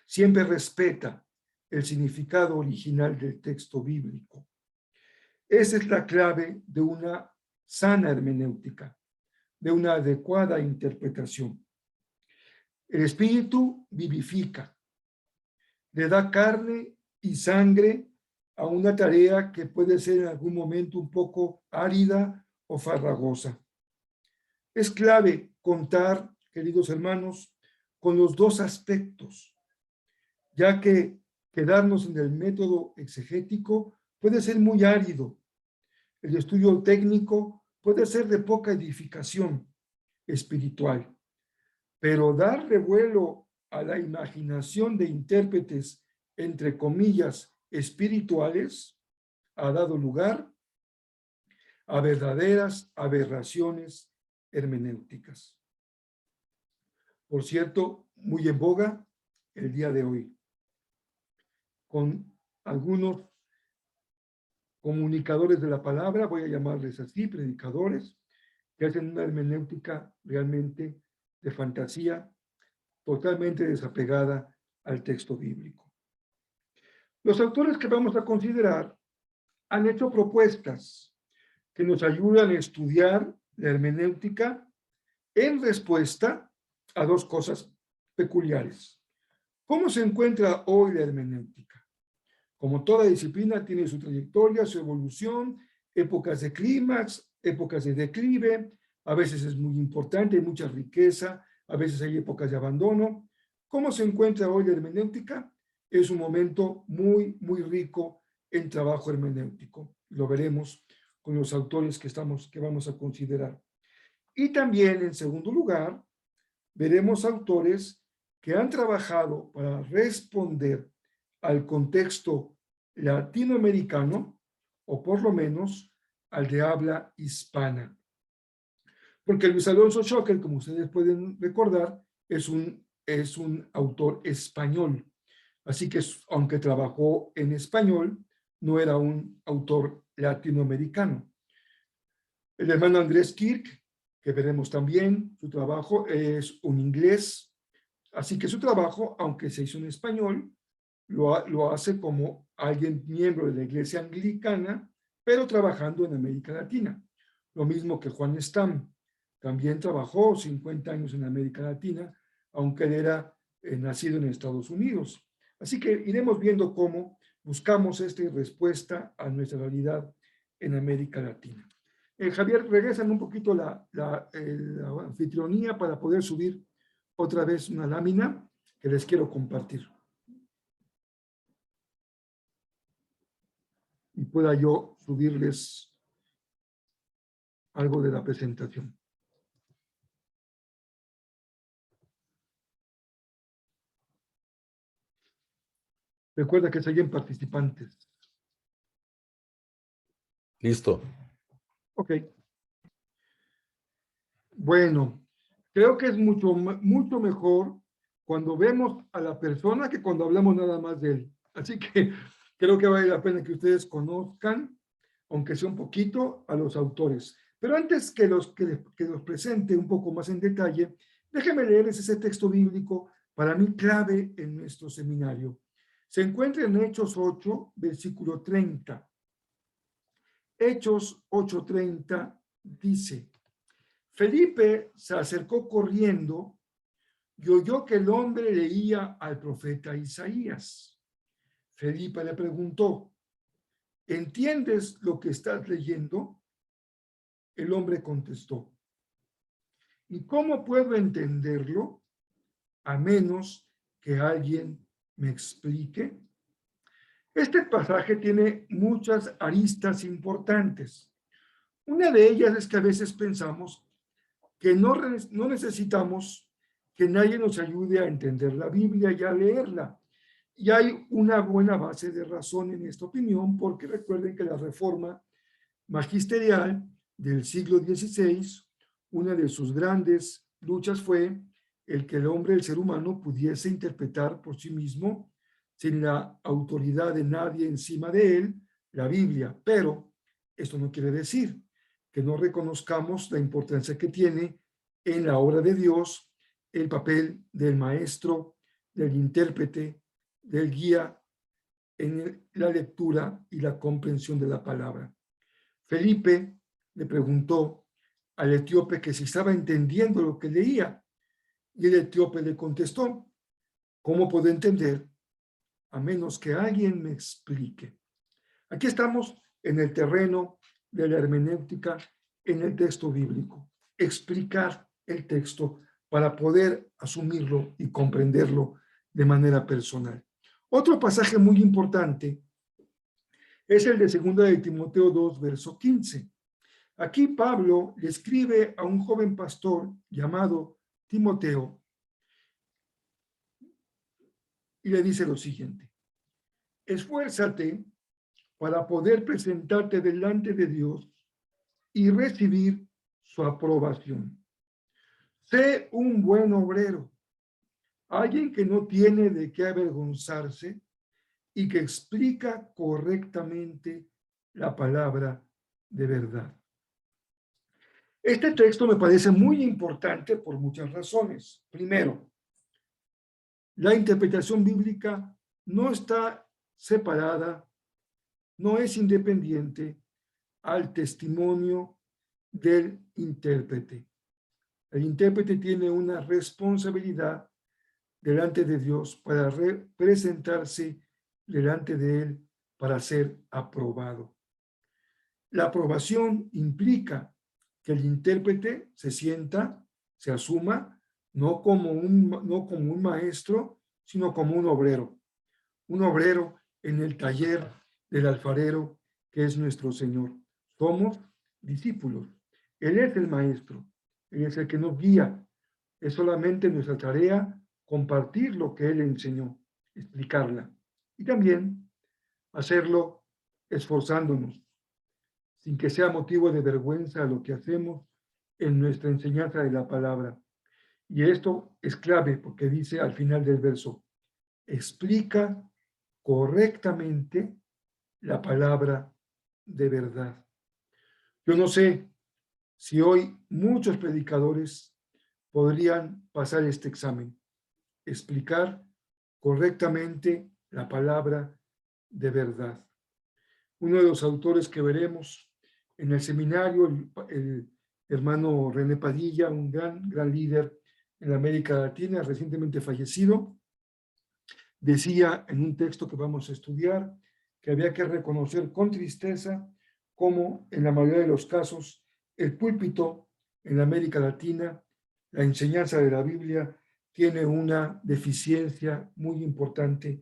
Siempre respeta el significado original del texto bíblico. Esa es la clave de una sana hermenéutica, de una adecuada interpretación. El Espíritu vivifica, le da carne y sangre a una tarea que puede ser en algún momento un poco árida o farragosa. Es clave contar, queridos hermanos, con los dos aspectos, ya que quedarnos en el método exegético puede ser muy árido. El estudio técnico puede ser de poca edificación espiritual, pero darle vuelo a la imaginación de intérpretes, entre comillas, espirituales, ha dado lugar a verdaderas aberraciones hermenéuticas. Por cierto, muy en boga el día de hoy, con algunos comunicadores de la palabra, voy a llamarles así, predicadores, que hacen una hermenéutica realmente de fantasía, totalmente desapegada al texto bíblico. Los autores que vamos a considerar han hecho propuestas que nos ayudan a estudiar la hermenéutica en respuesta a dos cosas peculiares. ¿Cómo se encuentra hoy la hermenéutica? Como toda disciplina tiene su trayectoria, su evolución, épocas de clímax, épocas de declive, a veces es muy importante, hay mucha riqueza, a veces hay épocas de abandono. ¿Cómo se encuentra hoy la hermenéutica? Es un momento muy, muy rico en trabajo hermenéutico. Lo veremos con los autores que vamos a considerar. Y también, en segundo lugar, veremos autores que han trabajado para responder al contexto latinoamericano, o por lo menos al de habla hispana. Porque Luis Alonso Schockel, como ustedes pueden recordar, es un autor español. Así que, aunque trabajó en español, no era un autor latinoamericano. El hermano Andrés Kirk, que veremos también, su trabajo es un inglés. Así que su trabajo, aunque se hizo en español, lo hace como alguien miembro de la iglesia anglicana, pero trabajando en América Latina. Lo mismo que Juan Stam, también trabajó 50 años en América Latina, aunque él era nacido en Estados Unidos. Así que iremos viendo cómo buscamos esta respuesta a nuestra realidad en América Latina. Javier, regresan un poquito la anfitrionía para poder subir otra vez una lámina que les quiero compartir. Y pueda yo subirles algo de la presentación. Recuerda que siguen participantes. Listo. Ok. Bueno, creo que es mucho mejor cuando vemos a la persona que cuando hablamos nada más de él. Así que creo que vale la pena que ustedes conozcan, aunque sea un poquito, a los autores. Pero antes que los presente un poco más en detalle, déjenme leerles ese texto bíblico para mí clave en nuestro seminario. Se encuentra en Hechos 8, versículo 30. Hechos 8:30 dice: Felipe se acercó corriendo y oyó que el hombre leía al profeta Isaías. Felipe le preguntó: ¿entiendes lo que estás leyendo? El hombre contestó: ¿y cómo puedo entenderlo a menos que alguien me explique? Este pasaje tiene muchas aristas importantes. Una de ellas es que a veces pensamos que no necesitamos que nadie nos ayude a entender la Biblia y a leerla. Y hay una buena base de razón en esta opinión, porque recuerden que la reforma magisterial del siglo XVI, una de sus grandes luchas fue el que el ser humano, pudiese interpretar por sí mismo, sin la autoridad de nadie encima de él, la Biblia. Pero esto no quiere decir que no reconozcamos la importancia que tiene en la obra de Dios el papel del maestro, del intérprete, del guía en la lectura y la comprensión de la palabra. Felipe le preguntó al etíope que si estaba entendiendo lo que leía, y el etíope le contestó: ¿cómo puedo entender a menos que alguien me explique? Aquí estamos en el terreno de la hermenéutica en el texto bíblico. Explicar el texto para poder asumirlo y comprenderlo de manera personal. Otro pasaje muy importante es el de 2 de Timoteo 2, verso 15. Aquí Pablo le escribe a un joven pastor llamado Timoteo y le dice lo siguiente: esfuérzate para poder presentarte delante de Dios y recibir su aprobación. Sé un buen obrero, alguien que no tiene de qué avergonzarse y que explica correctamente la palabra de verdad. Este texto me parece muy importante por muchas razones. Primero, la interpretación bíblica no está separada, no es independiente al testimonio del intérprete. El intérprete tiene una responsabilidad delante de Dios para presentarse delante de Él para ser aprobado. La aprobación implica que el intérprete se sienta, se asuma, no como un maestro, sino como un obrero en el taller del alfarero que es nuestro Señor. Somos discípulos. Él es el maestro, Él es el que nos guía. Es solamente nuestra tarea compartir lo que Él enseñó, explicarla. Y también hacerlo esforzándonos, sin que sea motivo de vergüenza lo que hacemos en nuestra enseñanza de la palabra. Y esto es clave porque dice al final del verso, explica correctamente la palabra de verdad. Yo no sé si hoy muchos predicadores podrían pasar este examen, explicar correctamente la palabra de verdad. Uno de los autores que veremos en el seminario, el hermano René Padilla, un gran líder en América Latina, recientemente fallecido, decía en un texto que vamos a estudiar que había que reconocer con tristeza cómo en la mayoría de los casos el púlpito en América Latina, la enseñanza de la Biblia, tiene una deficiencia muy importante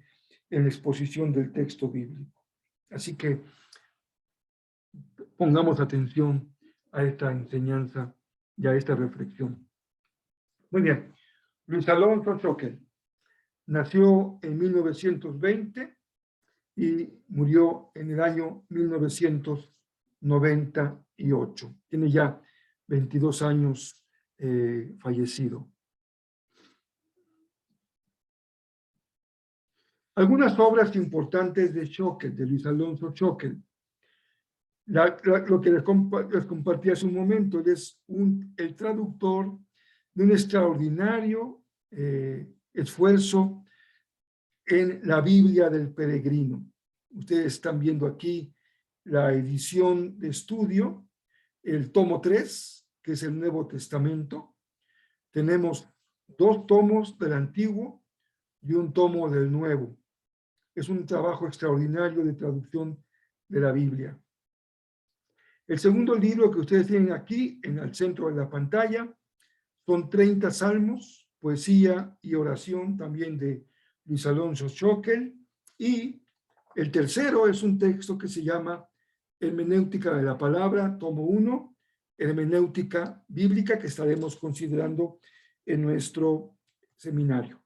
en la exposición del texto bíblico. Así que pongamos atención a esta enseñanza y a esta reflexión. Muy bien. Luis Alonso Schockel nació en 1920 y murió en el año 1998. Tiene ya 22 años fallecido. Algunas obras importantes de Schockel, de Luis Alonso Schockel. Lo que les compartí hace un momento, él es el traductor de un extraordinario esfuerzo en la Biblia del Peregrino. Ustedes están viendo aquí la edición de estudio, el tomo 3, que es el Nuevo Testamento. Tenemos 2 tomos del Antiguo y un tomo del Nuevo. Es un trabajo extraordinario de traducción de la Biblia. El segundo libro que ustedes tienen aquí, en el centro de la pantalla, son 30 salmos, poesía y oración, también de Luis Alonso Schockel. Y el tercero es un texto que se llama Hermenéutica de la Palabra, tomo 1, Hermenéutica Bíblica, que estaremos considerando en nuestro seminario.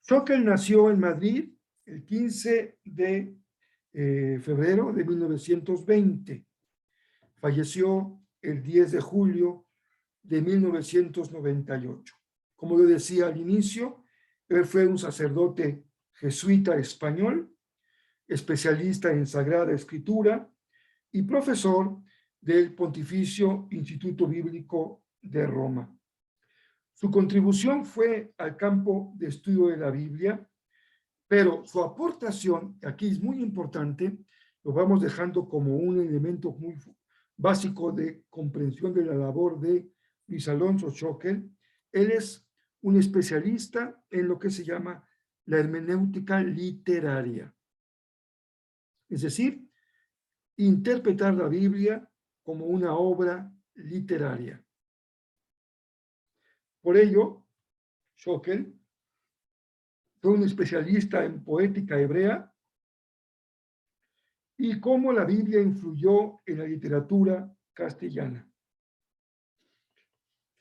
Schockel nació en Madrid el 15 de febrero de 1920. Falleció el 10 de julio de 1998. Como yo decía al inicio, él fue un sacerdote jesuita español, especialista en Sagrada Escritura y profesor del Pontificio Instituto Bíblico de Roma. Su contribución fue al campo de estudio de la Biblia, pero su aportación, aquí es muy importante, lo vamos dejando como un elemento muy básico de comprensión de la labor de Luis Alonso Schockel. Él es un especialista en lo que se llama la hermenéutica literaria. Es decir, interpretar la Biblia como una obra literaria. Por ello, Schockel fue un especialista en poética hebrea y cómo la Biblia influyó en la literatura castellana.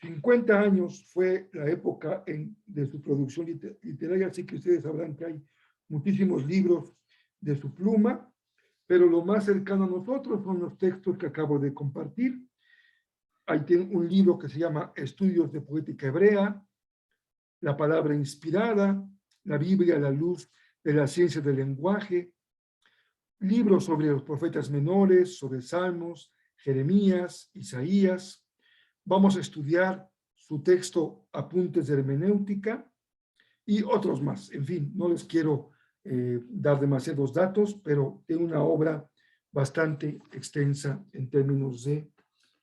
50 años fue la época de su producción literaria, así que ustedes sabrán que hay muchísimos libros de su pluma, pero lo más cercano a nosotros son los textos que acabo de compartir. Ahí tiene un libro que se llama Estudios de Poética Hebrea, La Palabra Inspirada, la Biblia a la luz de la ciencia del lenguaje, libros sobre los profetas menores, sobre Salmos, Jeremías, Isaías. Vamos a estudiar su texto Apuntes de Hermenéutica y otros más. En fin, no les quiero dar demasiados datos, pero es una obra bastante extensa en términos de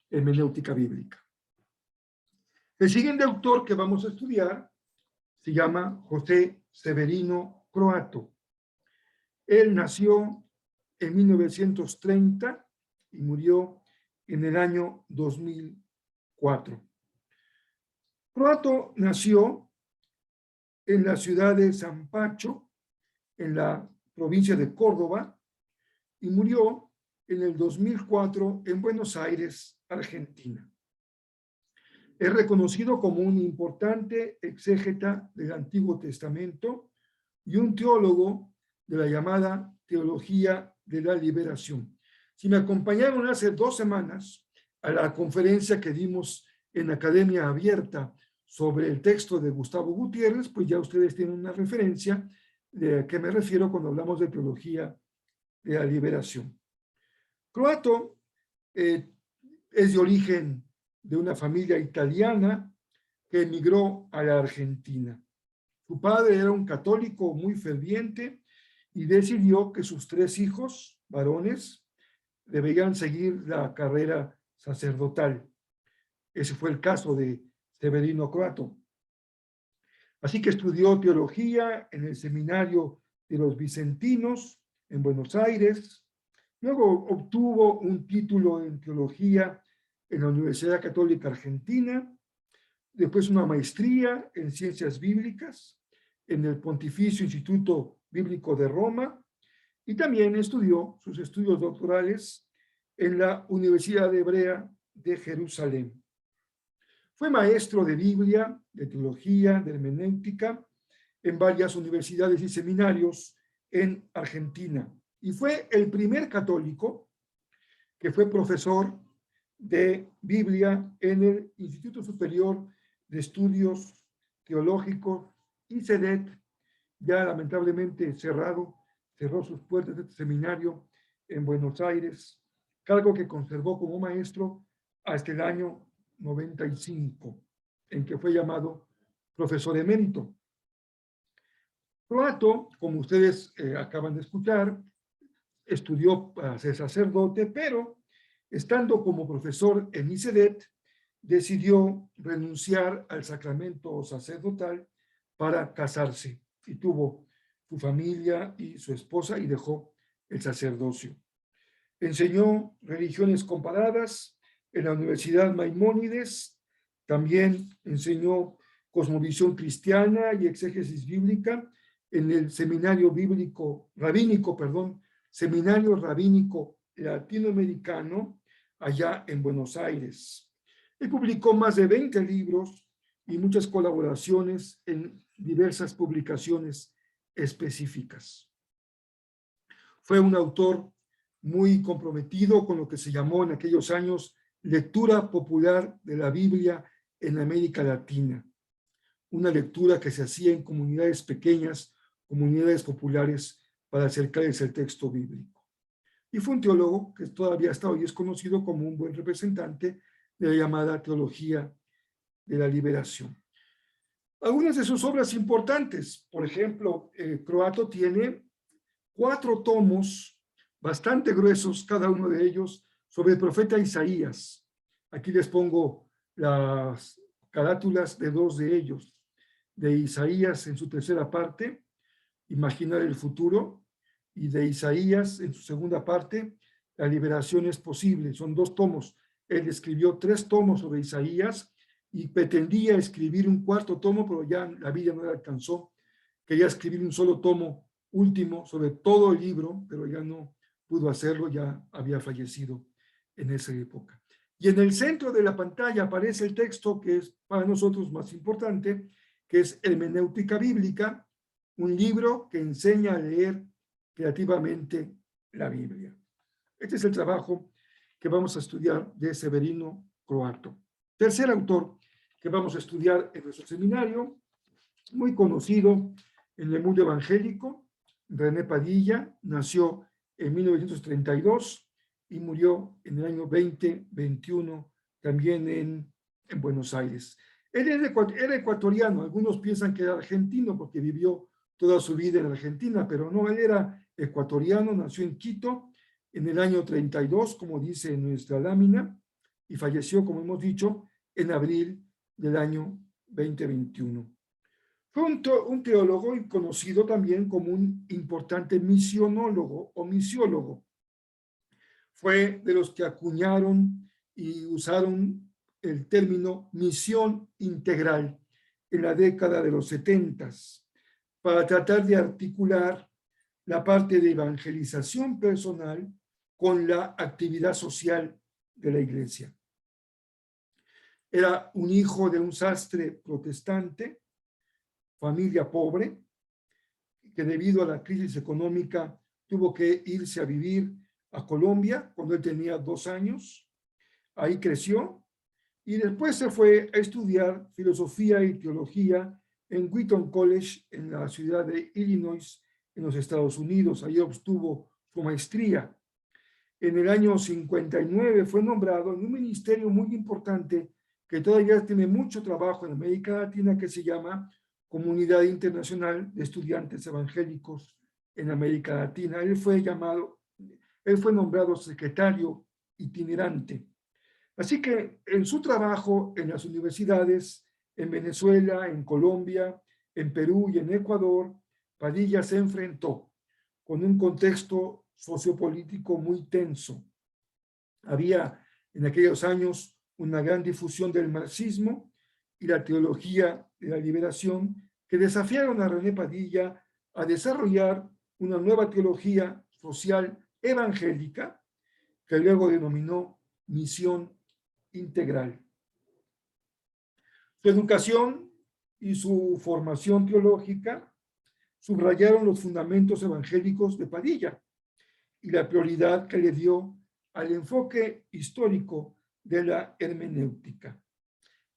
hermenéutica bíblica. El siguiente autor que vamos a estudiar se llama José Severino Croato. Él nació en 1930 y murió en el año 2004. Croato nació en la ciudad de San Pacho, en la provincia de Córdoba, y murió en el 2004 en Buenos Aires, Argentina. Es reconocido como un importante exégeta del Antiguo Testamento y un teólogo de la llamada Teología de la Liberación. Si me acompañaron hace 2 semanas a la conferencia que dimos en Academia Abierta sobre el texto de Gustavo Gutiérrez, pues ya ustedes tienen una referencia de a qué me refiero cuando hablamos de Teología de la Liberación. Croato es de origen de una familia italiana que emigró a la Argentina. Su padre era un católico muy ferviente y decidió que sus 3 hijos, varones, deberían seguir la carrera sacerdotal. Ese fue el caso de Severino Croato. Así que estudió teología en el seminario de los Vicentinos en Buenos Aires. Luego obtuvo un título en teología en la Universidad Católica Argentina. Después una maestría en ciencias bíblicas en el Pontificio Instituto Bíblico de Roma. Y también estudió sus estudios doctorales en la Universidad Hebrea de Jerusalén. Fue maestro de Biblia, de teología, de hermenéutica en varias universidades y seminarios en Argentina. Y fue el primer católico que fue profesor de Biblia en el Instituto Superior de Estudios Teológicos, ICEDET, ya lamentablemente cerró sus puertas de este seminario en Buenos Aires, cargo que conservó como maestro hasta el año 95, en que fue llamado profesor emérito. Croato, como ustedes acaban de escuchar, estudió para ser sacerdote, pero estando como profesor en ICEDET, decidió renunciar al sacramento sacerdotal para casarse y tuvo su familia y su esposa y dejó el sacerdocio. Enseñó religiones comparadas en la Universidad Maimónides, también enseñó cosmovisión cristiana y exégesis bíblica en el Seminario Rabínico Latinoamericano, allá en Buenos Aires. Él publicó más de 20 libros y muchas colaboraciones en diversas publicaciones específicas. Fue un autor muy comprometido con lo que se llamó en aquellos años lectura popular de la Biblia en América Latina. Una lectura que se hacía en comunidades pequeñas, comunidades populares, para acercarles el texto bíblico. Y fue un teólogo que todavía hasta hoy es conocido como un buen representante de la llamada Teología de la Liberación. Algunas de sus obras importantes, por ejemplo, Croato tiene 4 tomos bastante gruesos, cada uno de ellos, sobre el profeta Isaías. Aquí les pongo las carátulas de 2 de ellos. De Isaías en su tercera parte, Imaginar el futuro, y de Isaías en su segunda parte, La liberación es posible. Son 2 tomos. Él escribió 3 tomos sobre Isaías y pretendía escribir un 4º tomo, pero ya la vida no le alcanzó. Quería escribir un solo tomo último sobre todo el libro, pero ya no pudo hacerlo, ya había fallecido en esa época. Y en el centro de la pantalla aparece el texto que es para nosotros más importante, que es Hermenéutica Bíblica, un libro que enseña a leer creativamente la Biblia. Este es el trabajo que vamos a estudiar de Severino Croatto. Tercer autor que vamos a estudiar en nuestro seminario, muy conocido en el mundo evangélico, René Padilla, nació en 1932 y murió en el año 2021, también en Buenos Aires. Él era ecuatoriano, algunos piensan que era argentino porque vivió toda su vida en Argentina, pero no, él era ecuatoriano, nació en Quito en el año 32, como dice en nuestra lámina, y falleció, como hemos dicho, en abril del año 2021. Fue un teólogo y conocido también como un importante misionólogo o misiólogo. Fue de los que acuñaron y usaron el término misión integral en la década de los 70 para tratar de articular la parte de evangelización personal con la actividad social de la iglesia. Era un hijo de un sastre protestante, familia pobre, que debido a la crisis económica tuvo que irse a vivir a Colombia cuando él tenía 2 años. Ahí creció y después se fue a estudiar filosofía y teología en Wheaton College en la ciudad de Illinois, en los Estados Unidos. Ahí obtuvo su maestría. En el año 59 fue nombrado en un ministerio muy importante que todavía tiene mucho trabajo en América Latina, que se llama Comunidad Internacional de Estudiantes Evangélicos en América Latina. Él fue nombrado secretario itinerante. Así que en su trabajo en las universidades, en Venezuela, en Colombia, en Perú y en Ecuador, Padilla se enfrentó con un contexto sociopolítico muy tenso. Había en aquellos años una gran difusión del marxismo y la teología de la liberación que desafiaron a René Padilla a desarrollar una nueva teología social evangélica que luego denominó misión integral. Su educación y su formación teológica subrayaron los fundamentos evangélicos de Padilla y la prioridad que le dio al enfoque histórico de la hermenéutica.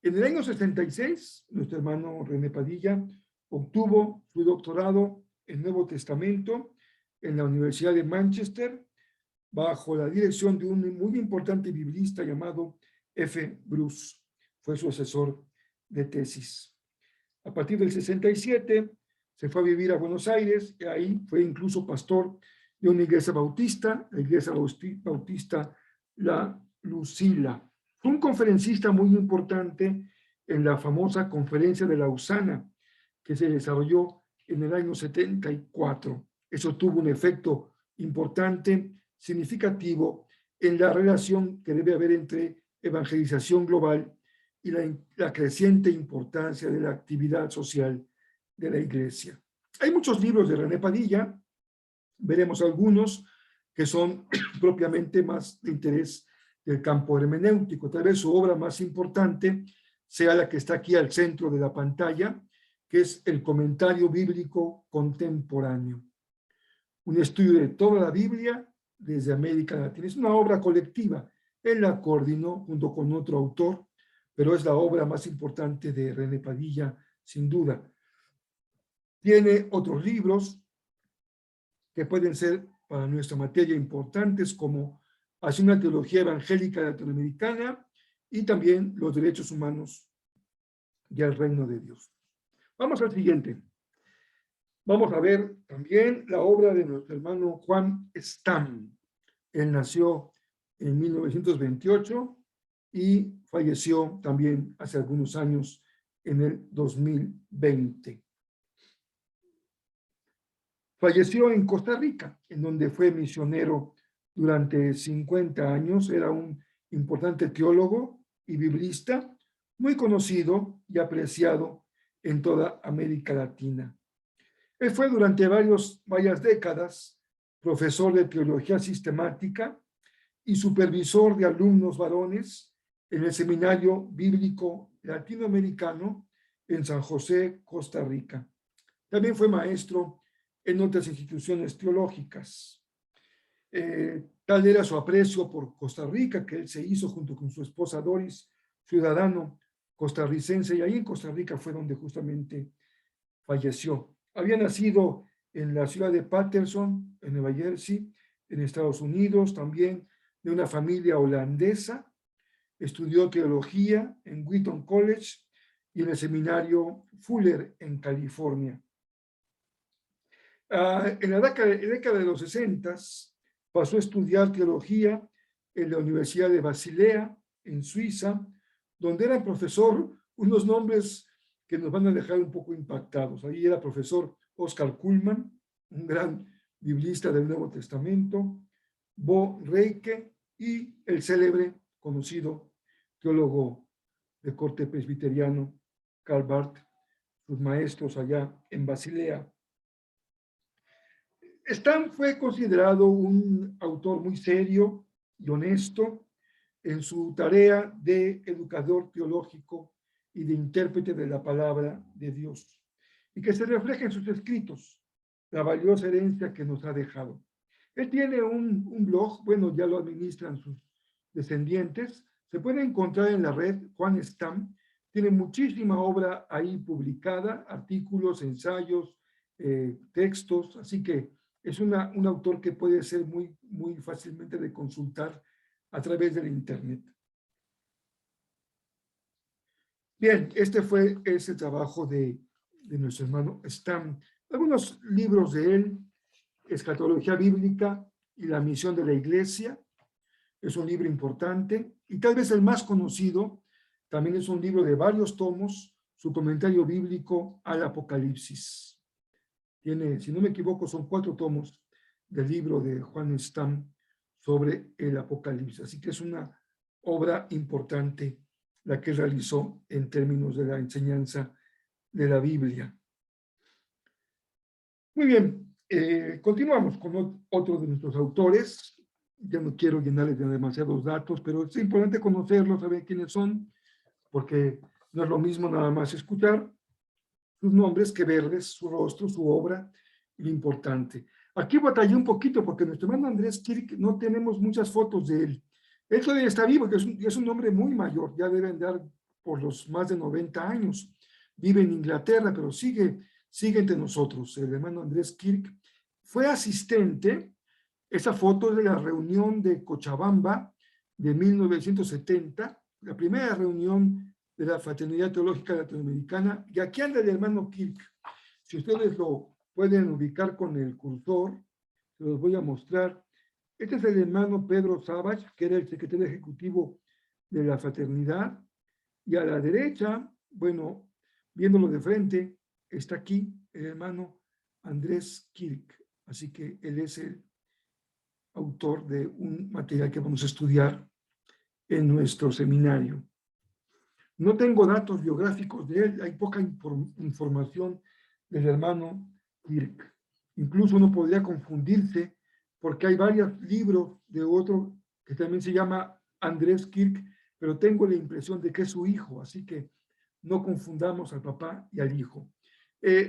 En el año 66, nuestro hermano René Padilla obtuvo su doctorado en Nuevo Testamento en la Universidad de Manchester, bajo la dirección de un muy importante biblista llamado F. Bruce. Fue su asesor de tesis. A partir del 67, se fue a vivir a Buenos Aires y ahí fue incluso pastor de una iglesia bautista, la iglesia bautista La Lucila. Fue un conferencista muy importante en la famosa conferencia de Lausana, que se desarrolló en el año 74. Eso tuvo un efecto importante, significativo, en la relación que debe haber entre evangelización global y la creciente importancia de la actividad social de la iglesia. Hay muchos libros de René Padilla, veremos algunos que son propiamente más de interés del campo hermenéutico. Tal vez su obra más importante sea la que está aquí al centro de la pantalla, que es el Comentario Bíblico Contemporáneo. Un estudio de toda la Biblia desde América Latina. Es una obra colectiva. Él la coordinó junto con otro autor, pero es la obra más importante de René Padilla, sin duda. Tiene otros libros que pueden ser para nuestra materia importantes, como Hacia una teología evangélica latinoamericana y también los derechos humanos y el reino de Dios. Vamos al siguiente. Vamos a ver también la obra de nuestro hermano Juan Stam. Él nació en 1928 y falleció también hace algunos años en el 2020. Falleció en Costa Rica, en donde fue misionero durante 50 años. Era un importante teólogo y biblista, muy conocido y apreciado en toda América Latina. Él fue durante varias décadas profesor de teología sistemática y supervisor de alumnos varones en el Seminario Bíblico Latinoamericano en San José, Costa Rica. También fue maestro en otras instituciones teológicas. Tal era su aprecio por Costa Rica, que él se hizo junto con su esposa Doris, ciudadano costarricense, y ahí en Costa Rica fue donde justamente falleció. Había nacido en la ciudad de Paterson, en Nueva Jersey, en Estados Unidos, también de una familia holandesa. Estudió teología en Wheaton College y en el seminario Fuller en California. En la década de los 60 pasó a estudiar teología en la Universidad de Basilea, en Suiza, donde era profesor, unos nombres que nos van a dejar un poco impactados. Ahí era profesor Oscar Kuhlman, un gran biblista del Nuevo Testamento, Bo Reike y el célebre, conocido teólogo de corte presbiteriano, Karl Barth, sus maestros allá en Basilea. Stam fue considerado un autor muy serio y honesto en su tarea de educador teológico y de intérprete de la palabra de Dios, y que se refleja en sus escritos, la valiosa herencia que nos ha dejado. Él tiene un blog, bueno, ya lo administran sus descendientes, se puede encontrar en la red, Juan Stam, tiene muchísima obra ahí publicada, artículos, ensayos, textos, así que es un autor que puede ser muy fácilmente de consultar a través del internet. Bien, este fue ese trabajo de nuestro hermano Stam. Algunos libros de él: Escatología Bíblica y la Misión de la Iglesia, es un libro importante, y tal vez el más conocido, también es un libro de varios tomos, su comentario bíblico al Apocalipsis. Tiene, si no me equivoco, son 4 tomos del libro de Juan Stam sobre el Apocalipsis. Así que es una obra importante la que realizó en términos de la enseñanza de la Biblia. Muy bien, continuamos con otro de nuestros autores. Ya no quiero llenarles de demasiados datos, pero es importante conocerlos, saber quiénes son, porque no es lo mismo nada más escuchar sus nombres que verles su rostro, su obra, lo importante. Aquí batallé un poquito porque nuestro hermano Andrés Kirk no tenemos muchas fotos de él. Él todavía está vivo, que es un hombre muy mayor, ya debe andar por los más de 90 años. Vive en Inglaterra, pero sigue entre nosotros. El hermano Andrés Kirk fue asistente. Esa foto es de la reunión de Cochabamba de 1970, la primera reunión de la Fraternidad Teológica Latinoamericana, y aquí anda el hermano Kirk. Si ustedes lo pueden ubicar con el cursor, se los voy a mostrar. Este es el hermano Pedro Savage, que era el secretario ejecutivo de la fraternidad, y a la derecha, bueno, viéndolo de frente, está aquí el hermano Andrés Kirk, así que él es el autor de un material que vamos a estudiar en nuestro seminario. No tengo datos biográficos de él, hay poca información del hermano Kirk. Incluso uno podría confundirse porque hay varios libros de otro que también se llama Andrés Kirk, pero tengo la impresión de que es su hijo, así que no confundamos al papá y al hijo.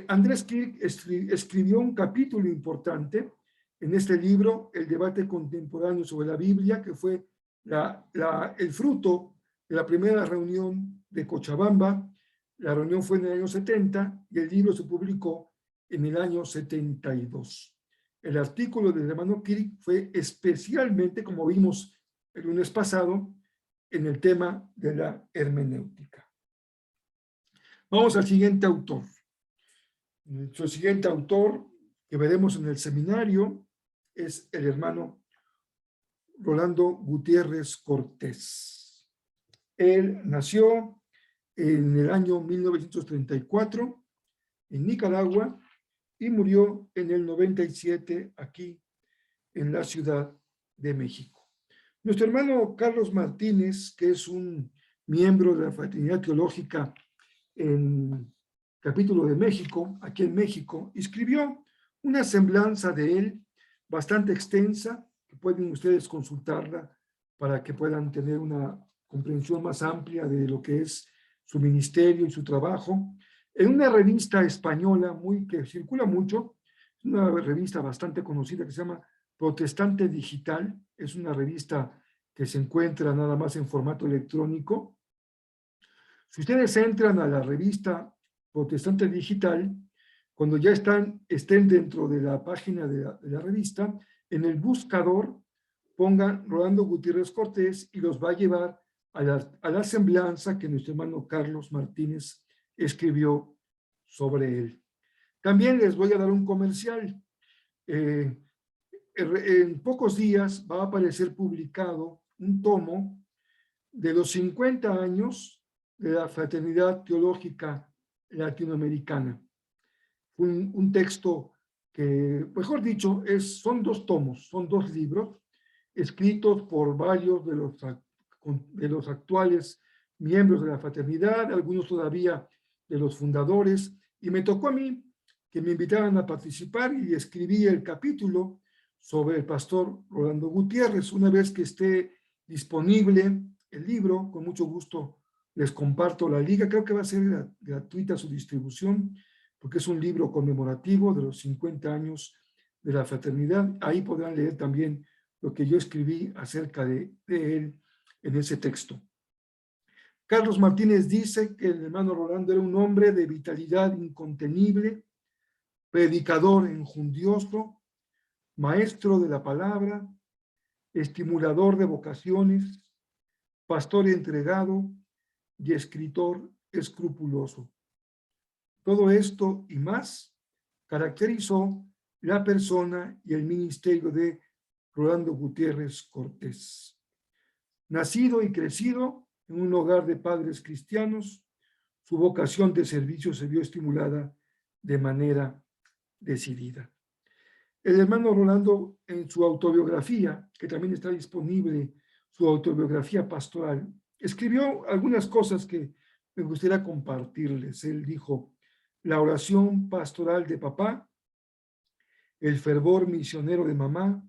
Andrés Kirk escribió un capítulo importante en este libro, El debate contemporáneo sobre la Biblia, que fue el fruto de la primera reunión de Cochabamba. La reunión fue en el año 70 y el libro se publicó en el año 72. El artículo del hermano Kirk fue especialmente, como vimos el lunes pasado, en el tema de la hermenéutica. Vamos al siguiente autor. Nuestro siguiente autor que veremos en el seminario es el hermano Rolando Gutiérrez Cortés. Él nació en el año 1934 en Nicaragua y murió en el 97 aquí en la Ciudad de México. Nuestro hermano Carlos Martínez, que es un miembro de la Fraternidad Teológica en capítulo de México, aquí en México, escribió una semblanza de él bastante extensa, que pueden ustedes consultarla para que puedan tener una comprensión más amplia de lo que es su ministerio y su trabajo, en una revista española que circula mucho, una revista bastante conocida que se llama Protestante Digital. Es una revista que se encuentra nada más en formato electrónico. Si ustedes entran a la revista Protestante Digital, cuando ya estén dentro de la página de la revista, en el buscador pongan Rolando Gutiérrez Cortés y los va a llevar a la semblanza que nuestro hermano Carlos Martínez escribió sobre él. También les voy a dar un comercial. En pocos días va a aparecer publicado un tomo de los 50 años de la Fraternidad Teológica Latinoamericana. Un texto que, mejor dicho, son 2 tomos, son 2 libros escritos por varios de los actuales miembros de la fraternidad, algunos todavía de los fundadores, y me tocó a mí que me invitaran a participar y escribí el capítulo sobre el pastor Rolando Gutiérrez. Una vez que esté disponible el libro, con mucho gusto les comparto la liga. Creo que va a ser gratuita su distribución, porque es un libro conmemorativo de los 50 años de la fraternidad. Ahí podrán leer también lo que yo escribí acerca de él en ese texto. Carlos Martínez dice que el hermano Rolando era un hombre de vitalidad incontenible, predicador enjundioso, maestro de la palabra, estimulador de vocaciones, pastor entregado y escritor escrupuloso. Todo esto y más caracterizó la persona y el ministerio de Rolando Gutiérrez Cortés. Nacido y crecido en un hogar de padres cristianos, su vocación de servicio se vio estimulada de manera decidida. El hermano Rolando, en su autobiografía, que también está disponible, su autobiografía pastoral, escribió algunas cosas que me gustaría compartirles. Él dijo: la oración pastoral de papá, el fervor misionero de mamá,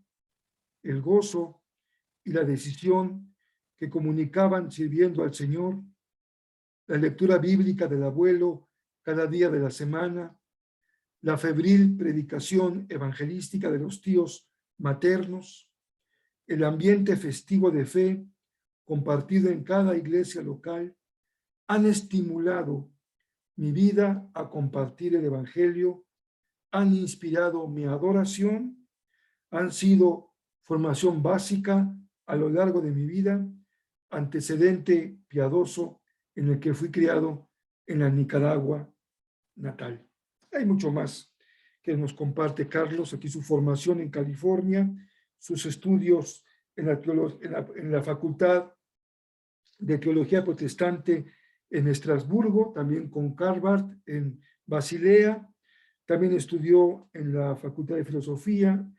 el gozo y la decisión que comunicaban sirviendo al Señor, la lectura bíblica del abuelo cada día de la semana, la febril predicación evangelística de los tíos maternos, el ambiente festivo de fe compartido en cada iglesia local, han estimulado mi vida a compartir el evangelio, han inspirado mi adoración, han sido formación básica a lo largo de mi vida, antecedente piadoso en el que fui criado en la Nicaragua natal. Hay mucho más que nos comparte Carlos, aquí su formación en California, sus estudios en la Facultad de Teología Protestante en Estrasburgo, también con Harvard en Basilea, también estudió en la Facultad de Filosofía,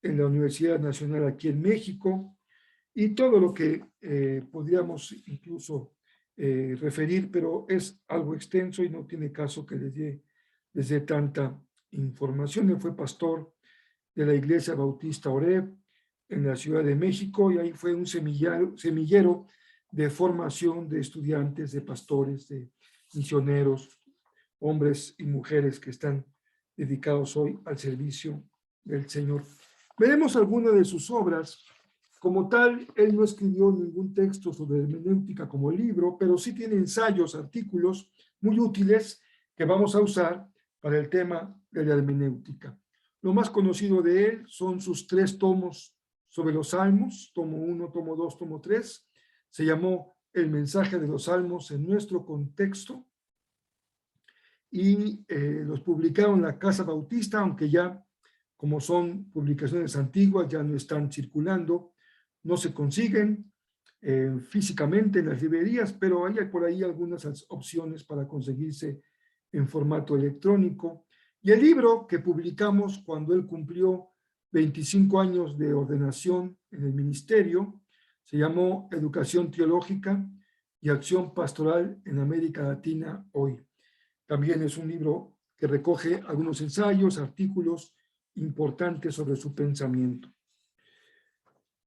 en la Universidad Nacional aquí en México, y todo lo que podríamos incluso referir, pero es algo extenso y no tiene caso que les dé tanta información. Él fue pastor de la Iglesia Bautista Oreb en la Ciudad de México, y ahí fue un semillero de formación de estudiantes, de pastores, de misioneros, hombres y mujeres que están dedicados hoy al servicio del Señor. Veremos algunas de sus obras. Como tal, él no escribió ningún texto sobre hermenéutica como libro, pero sí tiene ensayos, artículos muy útiles que vamos a usar para el tema de la hermenéutica. Lo más conocido de él son sus 3 tomos sobre los Salmos, tomo 1, tomo 2, tomo 3. Se llamó El mensaje de los Salmos en nuestro contexto, y los publicaron en la Casa Bautista, aunque ya, como son publicaciones antiguas, ya no están circulando, no se consiguen físicamente en las librerías, pero hay por ahí algunas opciones para conseguirse en formato electrónico. Y el libro que publicamos cuando él cumplió 25 años de ordenación en el ministerio se llamó Educación Teológica y Acción Pastoral en América Latina hoy. También es un libro que recoge algunos ensayos, artículos importantes sobre su pensamiento.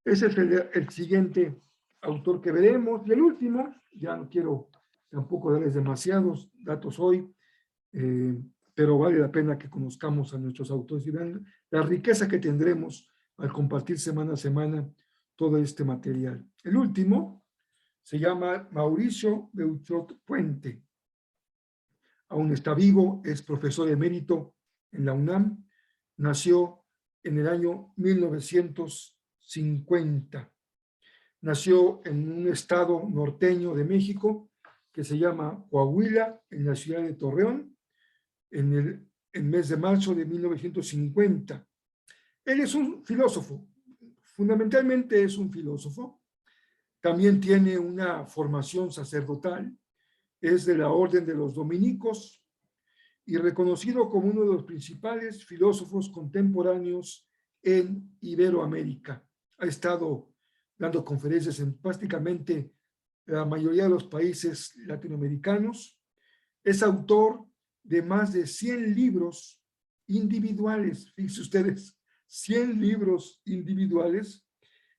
Ese es el siguiente autor que veremos. Y el último, ya no quiero tampoco darles demasiados datos hoy, pero vale la pena que conozcamos a nuestros autores y vean la riqueza que tendremos al compartir semana a semana todo este material. El último se llama Mauricio Beuchot Puente. Aún está vivo, es profesor emérito en la UNAM. Nació en el año 1950. Nació en un estado norteño de México que se llama Coahuila, en la ciudad de Torreón, en el mes de marzo de 1950. Él es un filósofo, fundamentalmente es un filósofo. También tiene una formación sacerdotal, es de la Orden de los Dominicos y reconocido como uno de los principales filósofos contemporáneos en Iberoamérica. Ha estado dando conferencias en prácticamente la mayoría de los países latinoamericanos. Es autor de más de 100 libros individuales, fíjense ustedes, 100 libros individuales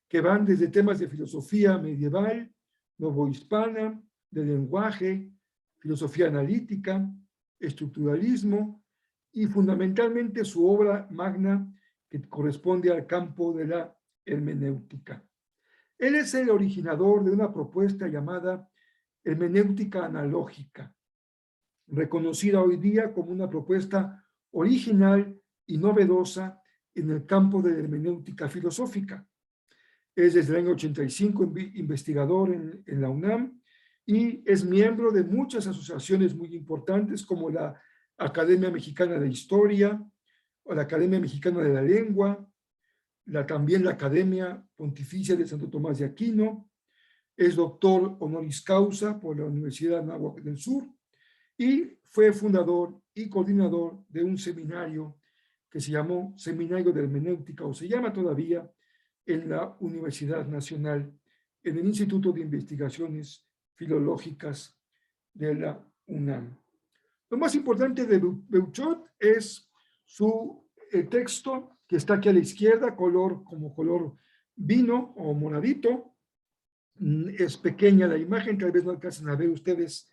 que van desde temas de filosofía medieval, novohispana, de lenguaje, filosofía analítica, estructuralismo y fundamentalmente su obra magna que corresponde al campo de la hermenéutica. Él es el originador de una propuesta llamada hermenéutica analógica, reconocida hoy día como una propuesta original y novedosa en el campo de la hermenéutica filosófica. Es desde el año 85 investigador en la UNAM y es miembro de muchas asociaciones muy importantes como la Academia Mexicana de Historia o la Academia Mexicana de la Lengua, también la Academia Pontificia de Santo Tomás de Aquino. Es doctor honoris causa por la Universidad de Anáhuac del Sur y fue fundador y coordinador de un seminario que se llamó Seminario de Hermenéutica, o se llama todavía, en la Universidad Nacional, en el Instituto de Investigaciones Filológicas de la UNAM. Lo más importante de Beuchot es su texto, que está aquí a la izquierda, como color vino o moradito. Es pequeña la imagen, tal vez no alcancen a ver ustedes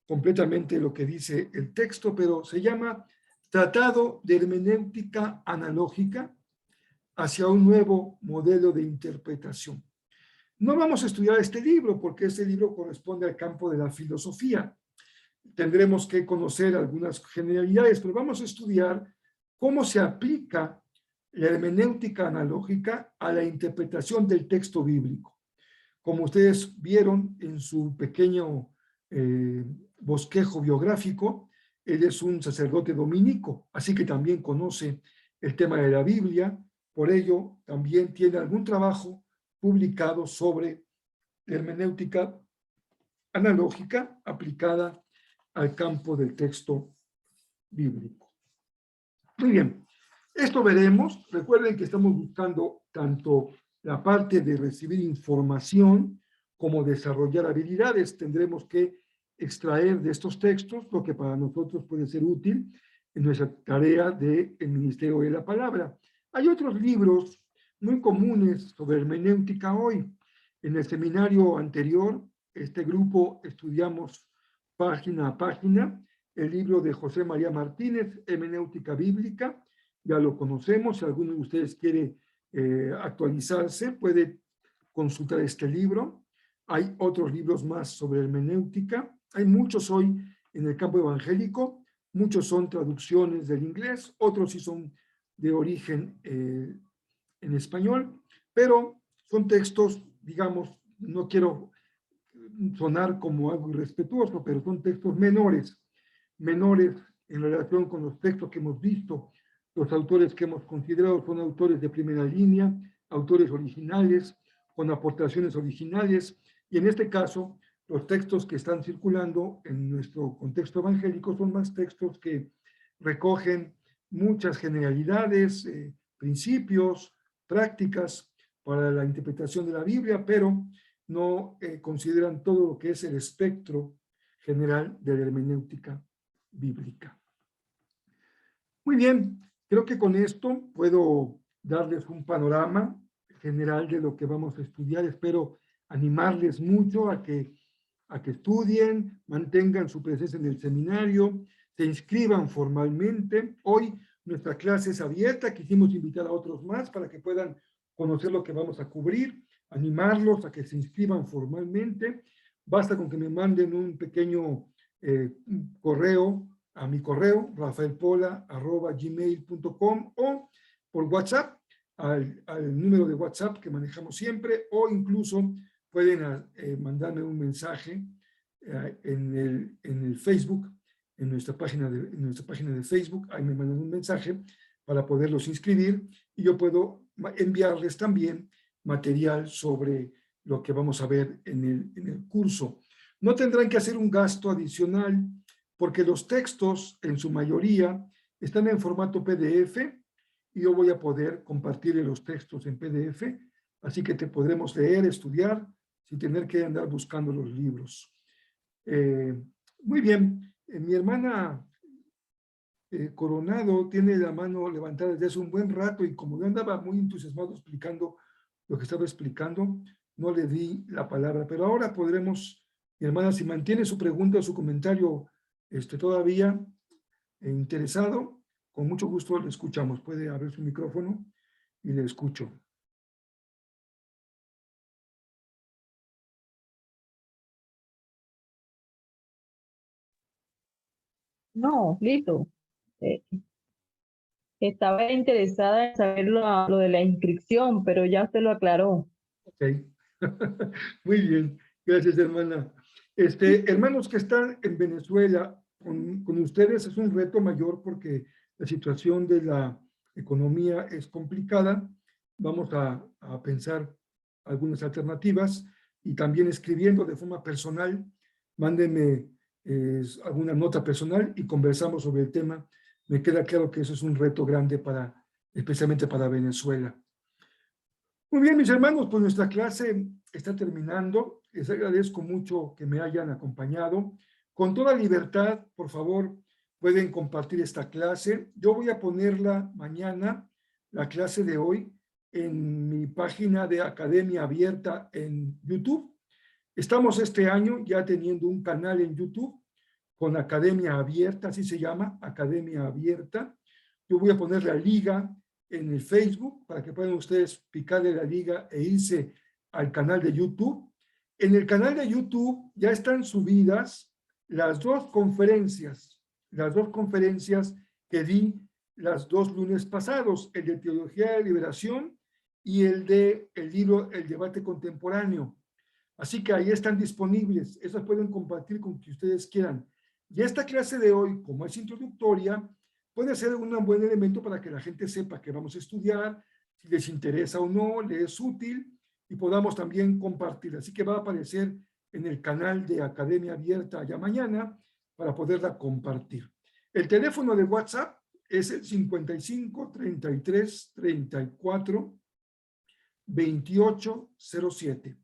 completamente lo que dice el texto, pero se llama Tratado de Hermenéutica Analógica hacia un nuevo modelo de interpretación. No vamos a estudiar este libro porque este libro corresponde al campo de la filosofía. Tendremos que conocer algunas generalidades, pero vamos a estudiar cómo se aplica la hermenéutica analógica a la interpretación del texto bíblico. Como ustedes vieron en su pequeño bosquejo biográfico, él es un sacerdote dominico, así que también conoce el tema de la Biblia. Por ello, también tiene algún trabajo publicado sobre hermenéutica analógica aplicada al campo del texto bíblico. Muy bien, esto veremos. Recuerden que estamos buscando tanto la parte de recibir información como desarrollar habilidades. Tendremos que extraer de estos textos lo que para nosotros puede ser útil en nuestra tarea del Ministerio de la Palabra. Hay otros libros muy comunes sobre hermenéutica hoy. En el seminario anterior, este grupo estudiamos página a página el libro de José María Martínez, Hermenéutica Bíblica. Ya lo conocemos. Si alguno de ustedes quiere actualizarse, puede consultar este libro. Hay otros libros más sobre hermenéutica. Hay muchos hoy en el campo evangélico. Muchos son traducciones del inglés, otros sí son de origen en español, pero son textos, digamos, no quiero sonar como algo irrespetuoso, pero son textos menores en relación con los textos que hemos visto. Los autores que hemos considerado son autores de primera línea, autores originales, con aportaciones originales, y en este caso, los textos que están circulando en nuestro contexto evangélico son más textos que recogen muchas generalidades, principios, prácticas para la interpretación de la Biblia, pero no consideran todo lo que es el espectro general de la hermenéutica bíblica. Muy bien, creo que con esto puedo darles un panorama general de lo que vamos a estudiar. Espero animarles mucho a que estudien, mantengan su presencia en el seminario, se inscriban formalmente. Hoy nuestra clase es abierta, quisimos invitar a otros más para que puedan conocer lo que vamos a cubrir, animarlos a que se inscriban formalmente. Basta con que me manden un pequeño correo a mi correo, rafaelpola@gmail.com, o por WhatsApp, al número de WhatsApp que manejamos siempre, o incluso pueden mandarme un mensaje en el Facebook, en nuestra página de Facebook. Ahí me mandan un mensaje para poderlos inscribir y yo puedo enviarles también material sobre lo que vamos a ver en el curso. No tendrán que hacer un gasto adicional porque los textos en su mayoría están en formato PDF y yo voy a poder compartir los textos en PDF, así que te podremos leer, estudiar, sin tener que andar buscando los libros. Muy bien, mi hermana Coronado tiene la mano levantada desde hace un buen rato y como yo andaba muy entusiasmado explicando lo que estaba explicando, no le di la palabra, pero ahora podremos, mi hermana, si mantiene su pregunta o su comentario todavía interesado, con mucho gusto le escuchamos. Puede abrir su micrófono y le escucho. No, listo. Eh, Estaba interesada en saber lo de la inscripción, pero ya usted lo aclaró. Ok. Muy bien. Gracias, hermana. Hermanos que están en Venezuela, con ustedes es un reto mayor porque la situación de la economía es complicada. Vamos a pensar algunas alternativas y también escribiendo de forma personal, mándenme alguna nota personal y conversamos sobre el tema. Me queda claro que eso es un reto grande especialmente para Venezuela. Muy bien, mis hermanos, pues nuestra clase está terminando. Les agradezco mucho que me hayan acompañado. Con toda libertad, por favor, pueden compartir esta clase. Yo voy a ponerla mañana, la clase de hoy, en mi página de Academia Abierta en YouTube. Estamos este año ya teniendo un canal en YouTube con Academia Abierta, así se llama, Academia Abierta. Yo voy a poner la liga en el Facebook para que puedan ustedes picarle la liga e irse al canal de YouTube. En el canal de YouTube ya están subidas las dos conferencias que di los 2 lunes pasados, el de Teología de Liberación y el libro El Debate Contemporáneo. Así que ahí están disponibles, esas pueden compartir con quien ustedes quieran. Y esta clase de hoy, como es introductoria, puede ser un buen elemento para que la gente sepa que vamos a estudiar, si les interesa o no, le es útil y podamos también compartir. Así que va a aparecer en el canal de Academia Abierta ya mañana para poderla compartir. El teléfono de WhatsApp es el 55 33 34 2807.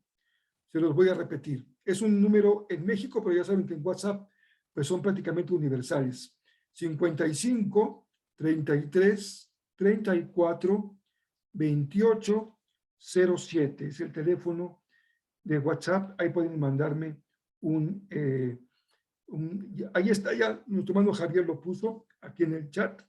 Se los voy a repetir. Es un número en México, pero ya saben que en WhatsApp pues son prácticamente universales. 55 33 34 28 07 es el teléfono de WhatsApp. Ahí pueden mandarme ahí está, ya nuestro hermano Javier lo puso aquí en el chat.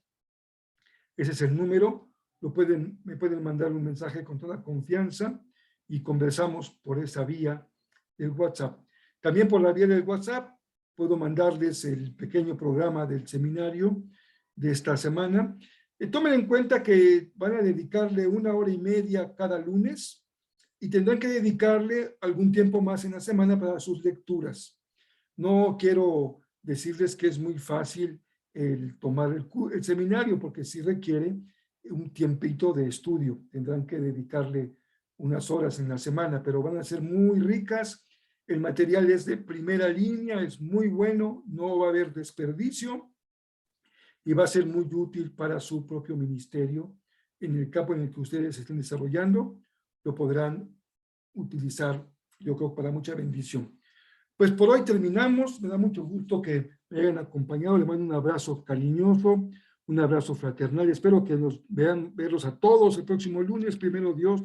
Ese es el número. Me pueden mandar un mensaje con toda confianza y conversamos por esa vía del WhatsApp. También por la vía del WhatsApp puedo mandarles el pequeño programa del seminario de esta semana. Tomen en cuenta que van a dedicarle 1 hora y media cada lunes y tendrán que dedicarle algún tiempo más en la semana para sus lecturas. No quiero decirles que es muy fácil el tomar el seminario porque sí requiere un tiempito de estudio. Tendrán que dedicarle unas horas en la semana, pero van a ser muy ricas. El material es de primera línea, es muy bueno, no va a haber desperdicio y va a ser muy útil para su propio ministerio. En el campo en el que ustedes estén desarrollando, lo podrán utilizar, yo creo, para mucha bendición. Pues por hoy terminamos. Me da mucho gusto que me hayan acompañado. Les mando un abrazo cariñoso, un abrazo fraternal. Espero que nos verlos a todos el próximo lunes, primero Dios,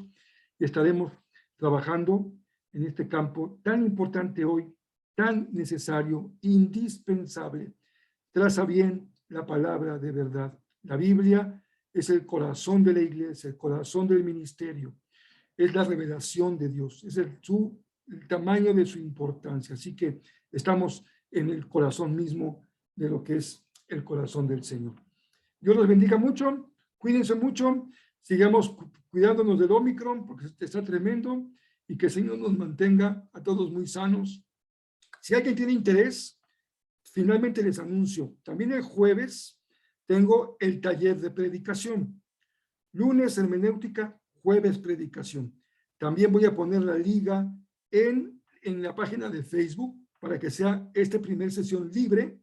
y estaremos trabajando en este campo tan importante hoy, tan necesario, indispensable. Traza bien la palabra de verdad. La Biblia es el corazón de la iglesia, el corazón del ministerio. es la revelación de Dios, es el tamaño de su importancia. Así que estamos en el corazón mismo de lo que es el corazón del Señor. Dios los bendiga mucho, cuídense mucho, sigamos cuidándonos del Omicron porque está tremendo y que el Señor nos mantenga a todos muy sanos. Si alguien tiene interés, finalmente les anuncio, también el jueves tengo el taller de predicación. Lunes hermenéutica, jueves predicación. También voy a poner la liga en la página de Facebook para que sea esta primera sesión libre.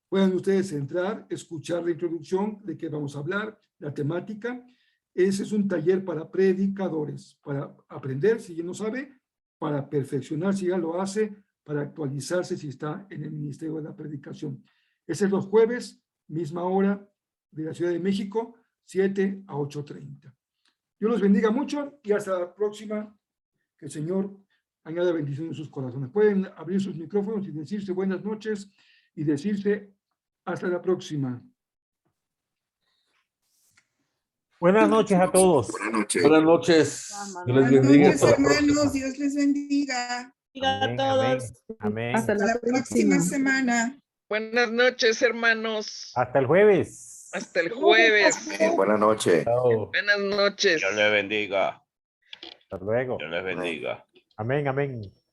Puedan ustedes entrar, escuchar la introducción de qué vamos a hablar, la temática. Ese es un taller para predicadores, para aprender si ya no sabe, para perfeccionar si ya lo hace, para actualizarse si está en el Ministerio de la Predicación. Ese es los jueves, misma hora de la Ciudad de México, 7 a 8:30. Dios los bendiga mucho y hasta la próxima. Que el Señor añada bendición en sus corazones. Pueden abrir sus micrófonos y decirse buenas noches y decirse hasta la próxima. Buenas noches a todos. Buenas noches. Buenas noches. Dios les Buenas bendiga. noches, Hasta la próxima. hermanos. Dios les bendiga. Amén, amén, amén. Hasta Hasta la próxima semana. Buenas noches, hermanos. Hasta el jueves. Hasta el jueves. Buenas noches. Chao. Buenas noches. Dios les bendiga. Hasta luego. Dios les bendiga. Amén, amén.